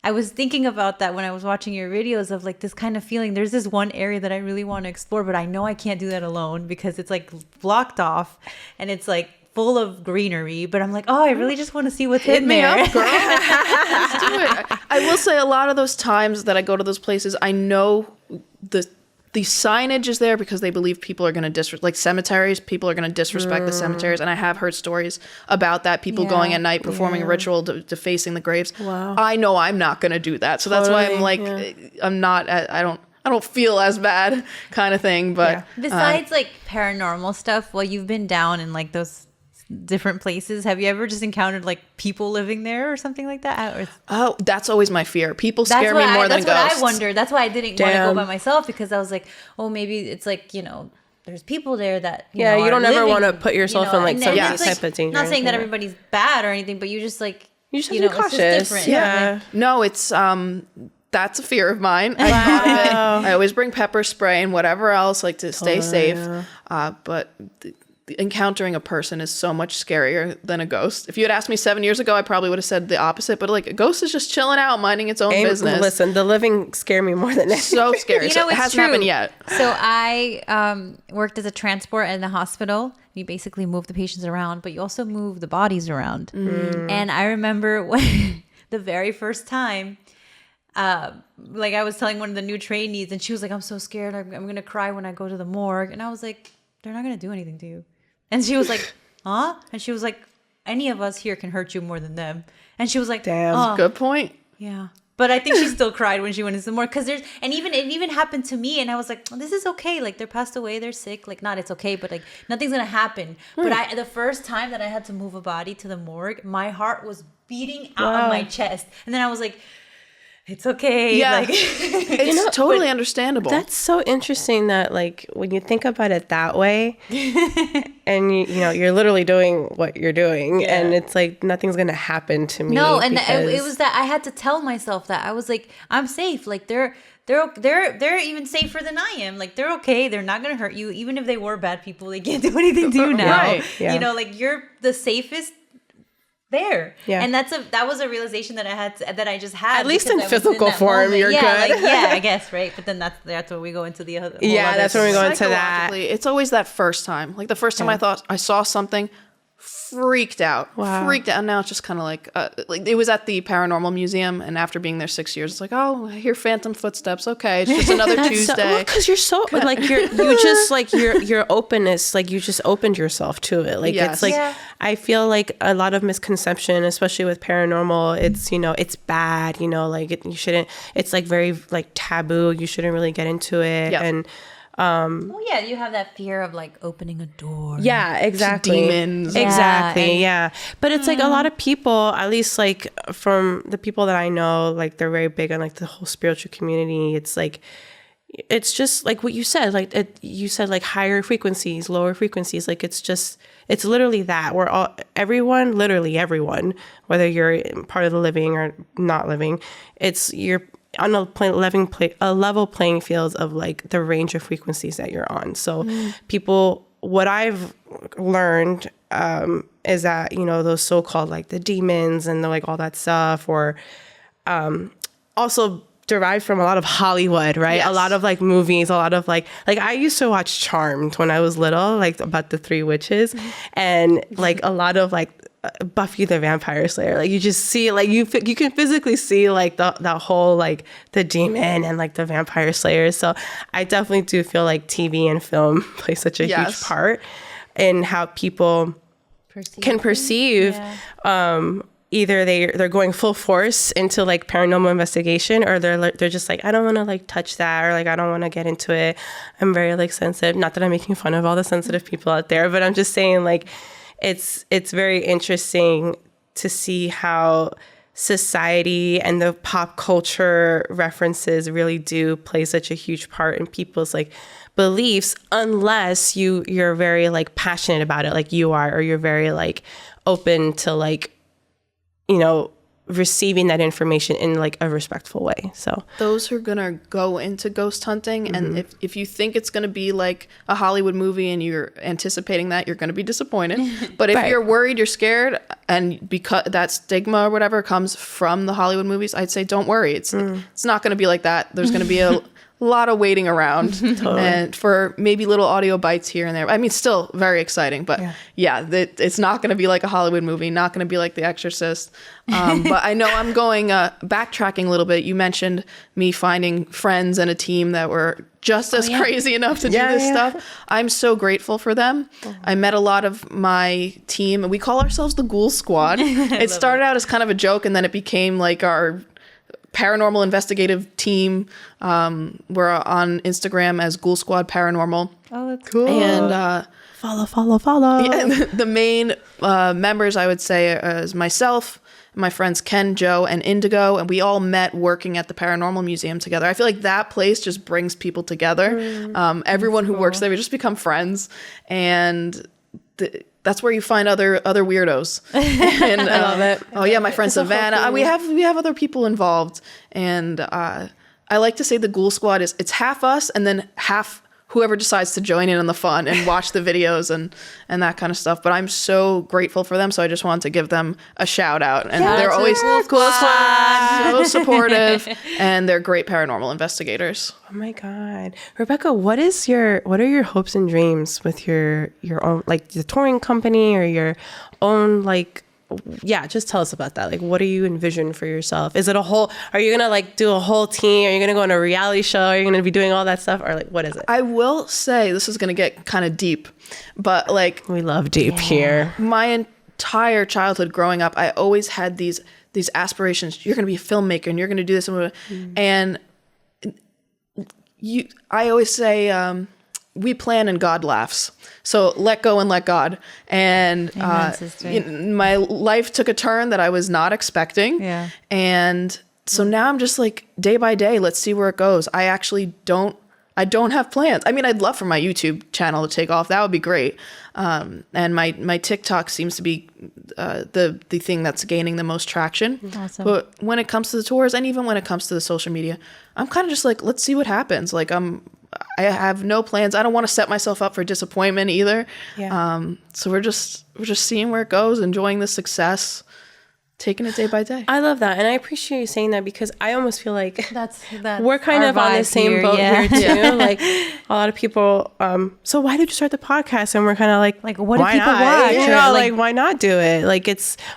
I was thinking about that when I was watching your videos of like this kind of feeling. There's this one area that I really want to explore, but I know I can't do that alone because it's like blocked off and it's like full of greenery, but I'm like, I really just want to see what's in there. Up, girl. Let's do it. I will say a lot of those times that I go to those places, I know the signage is there because they believe people are going to like cemeteries, people are going to disrespect the cemeteries. And I have heard stories about that, people going at night, performing a ritual defacing the graves. Wow. I know I'm not going to do that. So that's why I'm like, I'm not, I don't feel as bad kind of thing. But besides like paranormal stuff, well, you've been down in like those different places. Have you ever just encountered like people living there or something like that? Or Oh, that's always my fear. People scare me more than ghosts. That's what I wondered. That's why I didn't want to go Damn. by myself, because I was like, oh, maybe it's like, there's people there that You know, don't are ever living, want to put yourself in like and some it's, type of danger. Not saying that or anything. everybody's bad or anything, but you just like You just have know, to be it's just cautious. different. Yeah. No, it's that's a fear of mine. I thought of it. I always bring pepper spray and whatever else, like to stay safe. But encountering a person is so much scarier than a ghost. If you had asked me 7 years ago, I probably would have said the opposite. But like a ghost is just chilling out, minding its own business. Listen, the living scare me more than anything. So scary. So it it's hasn't true. happened yet. So I worked as a transport in the hospital. You basically move the patients around, but you also move the bodies around. And I remember when the very first time, like I was telling one of the new trainees, and she was like, I'm so scared. I'm going to cry when I go to the morgue. And I was like, they're not going to do anything to you. And she was like, huh? And she was like, any of us here can hurt you more than them. And she was like, Damn. oh, Good point. yeah. But I think she still cried when she went into the morgue, because it even happened to me, and I was like, oh, this is okay. Like, they're passed away, they're sick. Like, not it's okay, but like nothing's gonna happen. But the first time that I had to move a body to the morgue, my heart was beating out of my chest, and then I was like, it's okay. Yeah. Like, It's totally understandable. That's so interesting that like when you think about it that way, and you're literally doing what you're doing, and it's like nothing's gonna happen to me. no, and because- it was that I had to tell myself that I was like, I'm safe. Like they're even safer than I am. Like they're okay. They're not gonna hurt you. Even if they were bad people, they can't do anything to you now. Right. Yeah. Like you're the safest there. Yeah. And that was a realization that I just had. At least because in I was physical that form, moment. you're yeah, good. Like, yeah, I guess, right? But then that's where we go into the other. Yeah, that's when we go into that. Psychologically, it's always that first time. Like the first time I thought I saw something, freaked out. Wow. Freaked out. And now it's just kind of like it was at the Paranormal Museum, and after being there 6 years, it's like, oh, I hear phantom footsteps. Okay, it's just another Tuesday. Because you're so like you just like your openness, like you just opened yourself to it. Like Yes. it's like Yeah. I feel like a lot of misconception, especially with paranormal. It's it's bad. Like you shouldn't. It's like very like taboo. You shouldn't really get into it. Yep. And Well, yeah, you have that fear of like opening a door. yeah, exactly. Demons. Exactly. Yeah, Yeah. But it's like a lot of people, at least like from the people that I know, like they're very big on like the whole spiritual community. It's like, it's just like what you said, like you said, like higher frequencies, lower frequencies. Like it's literally that literally everyone, whether you're part of the living or not living, you're on a level playing field of like the range of frequencies that you're on. So what I've learned is that, those so-called like the demons and like all that stuff, or also derived from a lot of Hollywood, right? Yes. A lot of like movies, a lot of like I used to watch Charmed when I was little, like about the three witches, and like a lot of like Buffy the Vampire Slayer. Like you just see like you can physically see like that whole like the demon and like the vampire slayers. So I definitely do feel like TV and film play such a huge part in how people can perceive. Either they're going full force into like paranormal investigation, or they're just like, I don't want to like touch that, or like I don't want to get into it. I'm very like sensitive. Not that I'm making fun of all the sensitive people out there, but I'm just saying like it's very interesting to see how society and the pop culture references really do play such a huge part in people's like beliefs, unless you're very like passionate about it like you are, or you're very like open to like receiving that information in like a respectful way. So those who are gonna go into ghost hunting, and if you think it's gonna be like a Hollywood movie and you're anticipating that, you're gonna be disappointed. But if you're worried, you're scared, and because that stigma or whatever comes from the Hollywood movies, I'd say don't worry. It's not gonna be like that. There's gonna be a lot of waiting around and for maybe little audio bites here and there. I mean, still very exciting, but it's not going to be like a Hollywood movie, not going to be like The Exorcist. But I know I'm going backtracking a little bit. You mentioned me finding friends and a team that were just as crazy enough to do this stuff. I'm so grateful for them. I met a lot of my team. We call ourselves the Ghoul Squad. It started out as kind of a joke, and then it became like our paranormal investigative team. We're on Instagram as Ghoul Squad Paranormal. Oh, that's Cool. And follow. yeah, the main members, I would say, is myself, my friends Ken, Joe, and Indigo, and we all met working at the Paranormal Museum together. I feel like that place just brings people together. Everyone who works there, we just become friends, and that's where you find other weirdos. And, I love it. Oh yeah, my friend Savannah. We have other people involved, and I like to say the Ghoul Squad it's half us and then half whoever decides to join in on the fun and watch the videos and that kind of stuff. But I'm so grateful for them, so I just wanted to give them a shout out. And they're always Ghoul Squad. so supportive, and they're great paranormal investigators. Oh my God, Rebecca, what are your hopes and dreams with your own, like, the touring company or your own, like, yeah, just tell us about that. Like, what do you envision for yourself? Is it are you gonna like do a whole team? Are you gonna go on a reality show? Are you gonna be doing all that stuff? Or like, what is it? I will say, this is gonna get kind of deep, but like, We love deep here. my entire childhood growing up, I always had these aspirations. You're going to be a filmmaker and you're going to do this. And I always say, we plan and God laughs. So let go and let God. And Amen, sister. My life took a turn that I was not expecting. Yeah. And so now I'm just like, day by day, let's see where it goes. I actually don't have plans. I mean, I'd love for my YouTube channel to take off. That would be great. And my TikTok seems to be the thing that's gaining the most traction. Awesome. But when it comes to the tours, and even when it comes to the social media, I'm kind of just like, let's see what happens. Like I have no plans. I don't want to set myself up for disappointment either. Yeah. So we're just seeing where it goes, enjoying the success, taking it day by day. I love that, and I appreciate you saying that, because I almost feel like That's we're kind our of on the vibe same boat yeah. here too. Like, a lot of people. So why did you start the podcast? And we're kind of like, what do why people not? watch? You Or, know, like- like, why not do it? Like,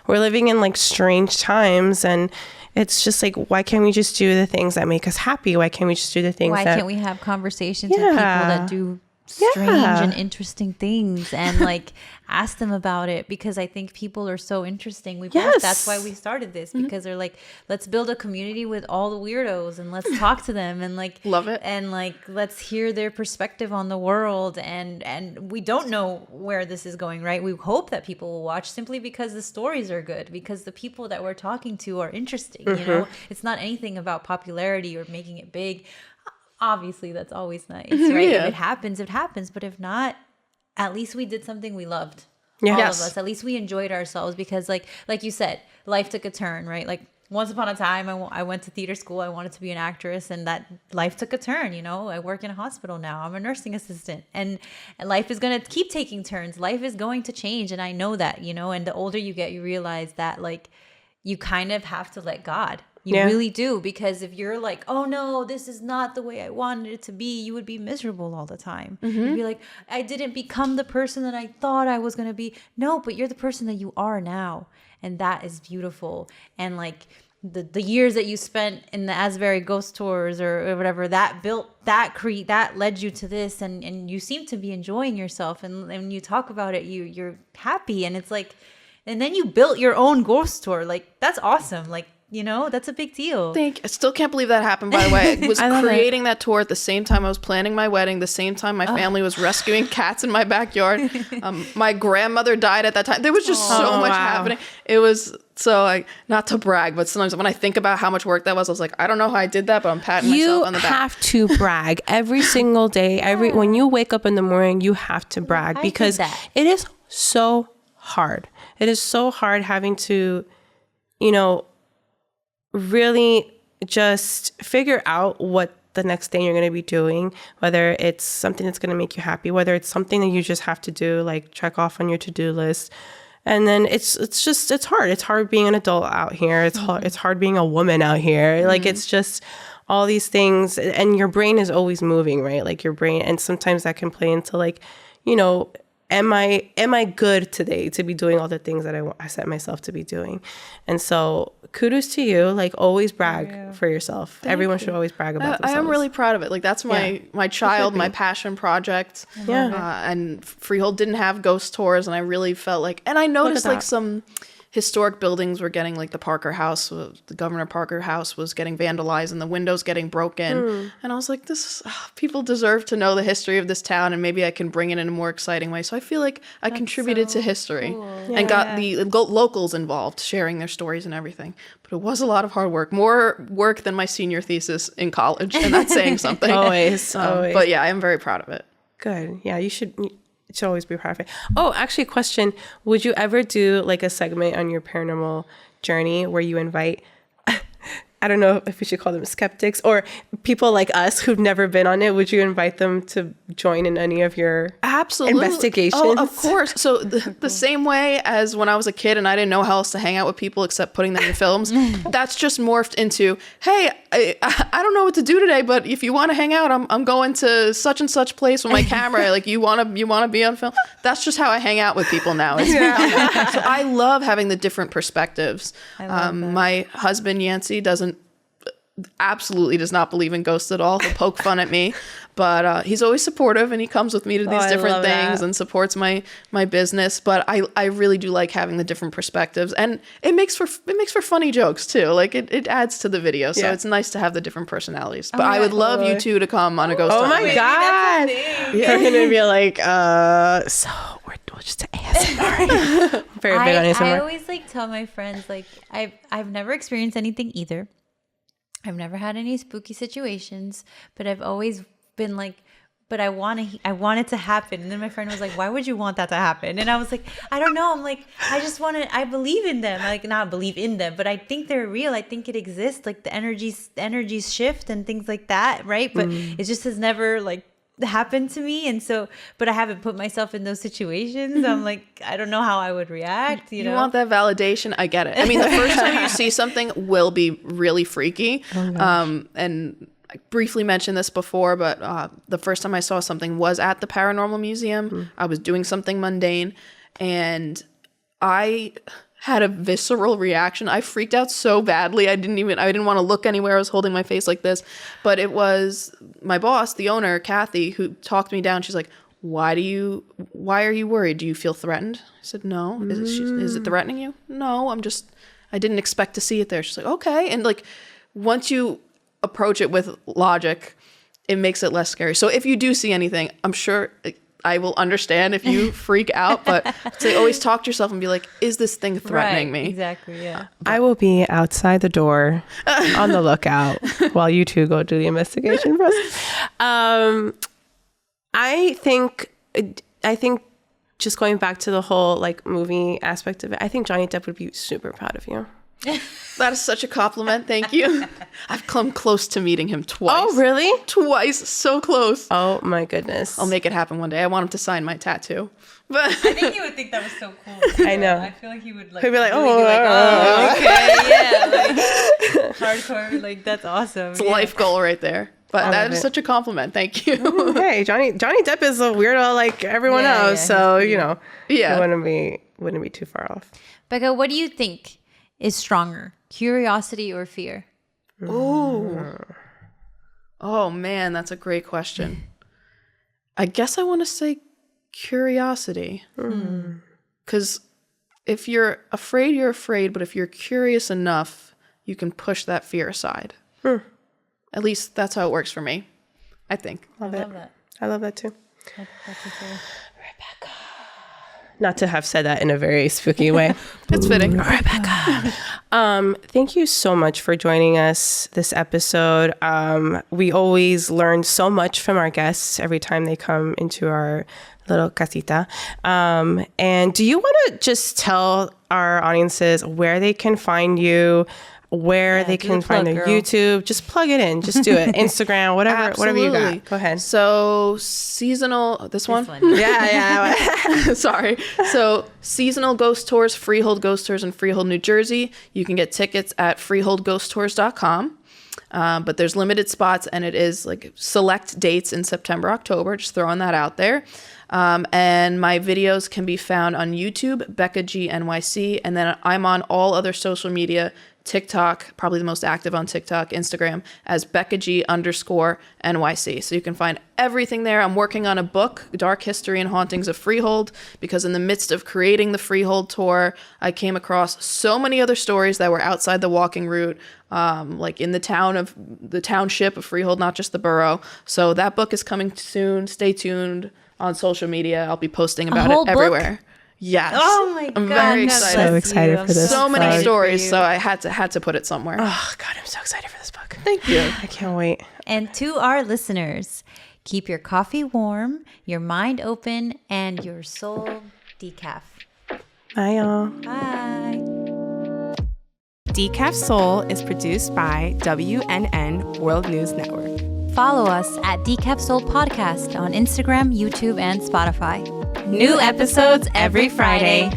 we're living in like strange times, and it's just like, why can't we just do the things that make us happy? Why can't we just do the things Why that can't we have conversations with people that do strange Yeah. and interesting things and like ask them about it? Because I think people are so interesting. Yes. That's why we started this, because they're like, let's build a community with all the weirdos and let's talk to them and like Love it. and like let's hear their perspective on the world. And we don't know where this is going, right? We hope that people will watch simply because the stories are good, because the people that we're talking to are interesting. You know, it's not anything about popularity or making it big. Obviously, that's always nice, right? Yeah. If it happens, it happens. But if not, at least we did something we loved. Yeah. All Yes. of us. At least we enjoyed ourselves, because like you said, life took a turn, right? Like once upon a time, I went to theater school. I wanted to be an actress, and that life took a turn. You know, I work in a hospital now. I'm a nursing assistant, and life is going to keep taking turns. Life is going to change, and I know that, you know, and the older you get, you realize that like you kind of have to let God. You Yeah. really do, because if you're like, oh no, this is not the way I wanted it to be, you would be miserable all the time. You'd be like, I didn't become the person that I thought I was going to be. No, but you're the person that you are now. And that is beautiful. And like the years that you spent in the Asbury ghost tours or whatever, that led you to this, and you seem to be enjoying yourself. And when you talk about it, you're happy. And it's like, and then you built your own ghost tour. Like, that's awesome. Like, you know, that's a big deal. I still can't believe that happened, by the way. I was I love creating that tour at the same time I was planning my wedding, the same time my family was rescuing cats in my backyard. My grandmother died at that time. There was just so much happening. It was so, like, not to brag, but sometimes when I think about how much work that was, I was like, I don't know how I did that, but I'm patting myself on the back. You have to brag every single day. When you wake up in the morning, you have to brag, I did because that. it is so hard. It is so hard having to, you know, really just figure out what the next thing you're going to be doing, whether it's something that's going to make you happy, whether it's something that you just have to do, like check off on your to-do list. And then it's hard. It's hard being an adult out here. It's hard being a woman out here. Like, it's just all these things, and your brain is always moving, right? Like your brain, and sometimes that can play into like, you know, am I good today to be doing all the things that I set myself to be doing? And so kudos to you. Like, always brag for yourself. Everyone should always brag about themselves. I am really proud of it. Like, that's my child, my passion project. Yeah. And Freehold didn't have ghost tours, and I really felt like, and I noticed like some historic buildings were getting, like the Parker House, the Governor Parker House was getting vandalized and the windows getting broken. And I was like, people deserve to know the history of this town, and maybe I can bring it in a more exciting way. So I feel like I contributed to history and got the locals involved, sharing their stories and everything. But it was a lot of hard work, more work than my senior thesis in college, and that's saying something. Always. But yeah, I am very proud of it. Good. Yeah, you should always be proud of it. Oh, actually, question. Would you ever do like a segment on your paranormal journey where you invite, I don't know if we should call them skeptics or people like us who've never been on it? Would you invite them to join in any of your investigations? Oh, of course. So the same way as when I was a kid and I didn't know how else to hang out with people except putting them in films, that's just morphed into, hey, I don't know what to do today, but if you want to hang out, I'm going to such and such place with my camera. Like, you want to be on film? That's just how I hang out with people now. So I love having the different perspectives. My husband Yancey absolutely does not believe in ghosts at all. He'll poke fun at me, but he's always supportive, and he comes with me to these different things and supports my business. But I really do like having the different perspectives, and it makes for funny jokes too. Like, it adds to the video, so it's nice to have the different personalities. But I would love you two to come on a ghost hunt. Oh my god! You're gonna be like, so we're just to ASMR. Very big on ASMR. I always like tell my friends, like, I've never experienced anything either. I've never had any spooky situations, but I've always been like, but I want it to happen. And then my friend was like, why would you want that to happen? And I was like, I don't know. I'm like, I believe in them. I not believe in them, but I think they're real. I think it exists. Like, the energies shift and things like that. Right. But it just has never like happened to me. And so, but I haven't put myself in those situations. I'm like, I don't know how I would react. You know? Want that validation? I get it. I mean, the first time you see something will be really freaky. And I briefly mentioned this before, but the first time I saw something was at the Paranormal Museum. I was doing something mundane, and I had a visceral reaction. I freaked out so badly. I didn't want to look anywhere. I was holding my face like this. But it was my boss, the owner, Kathy, who talked me down. She's like, why are you worried? Do you feel threatened? I said, no. Is it threatening you? No, I didn't expect to see it there. She's like, okay. And like, once you approach it with logic, it makes it less scary. So if you do see anything, I'm sure I will understand if you freak out, but so always talk to yourself and be like, is this thing threatening me? Exactly, yeah. I will be outside the door on the lookout while you two go do the investigation process. I think just going back to the whole like movie aspect of it, I think Johnny Depp would be super proud of you. That is such a compliment. Thank you. I've come close to meeting him twice. Oh, really? Twice. So close. Oh, my goodness. I'll make it happen one day. I want him to sign my tattoo. But I think he would think that was so cool. I know. I feel like he would like. He'd be like, really okay, yeah, like hardcore, like that's awesome. It's a life goal right there. But that is such a compliment. Thank you. Hey, Johnny Depp is a weirdo like everyone else, so you know, it wouldn't be too far off. Becca, what do you think is stronger, curiosity or fear? Oh man, that's a great question. I guess I want to say curiosity. Because if you're afraid, you're afraid. But if you're curious enough, you can push that fear aside. At least that's how it works for me, I think. I love that. I love that too. That's Rebecca. Not to have said that in a very spooky way. It's fitting. Rebecca. Thank you so much for joining us this episode. We always learn so much from our guests every time they come into our little casita. And do you want to just tell our audiences where they can find you, where they can find their YouTube? Just plug it in. Just do it. Instagram, whatever you got. Go ahead. So seasonal, this one? Yeah. Sorry. So seasonal ghost tours, Freehold Ghost Tours in Freehold, New Jersey. You can get tickets at freeholdghosttours.com. But there's limited spots, and it is like select dates in September, October. Just throwing that out there. And my videos can be found on YouTube, Becca G NYC, and then I'm on all other social media, TikTok, probably the most active on TikTok, Instagram, as BeccaG_NYC. So you can find everything there. I'm working on a book, Dark History and Hauntings of Freehold, because in the midst of creating the Freehold tour, I came across so many other stories that were outside the walking route, like in the township of Freehold, not just the borough. So that book is coming soon. Stay tuned on social media. I'll be posting about it everywhere. Book? Yes. Oh my God. I'm very excited. So excited for this. So many stories, so I had to put it somewhere. Oh God, I'm so excited for this book. Thank you. I can't wait. And to our listeners, keep your coffee warm, your mind open, and your soul decaf. Bye, y'all. Bye. decafSOUL is produced by WNN World News Network. Follow us at decafSOUL Podcast on Instagram, YouTube, and Spotify. New episodes every Friday.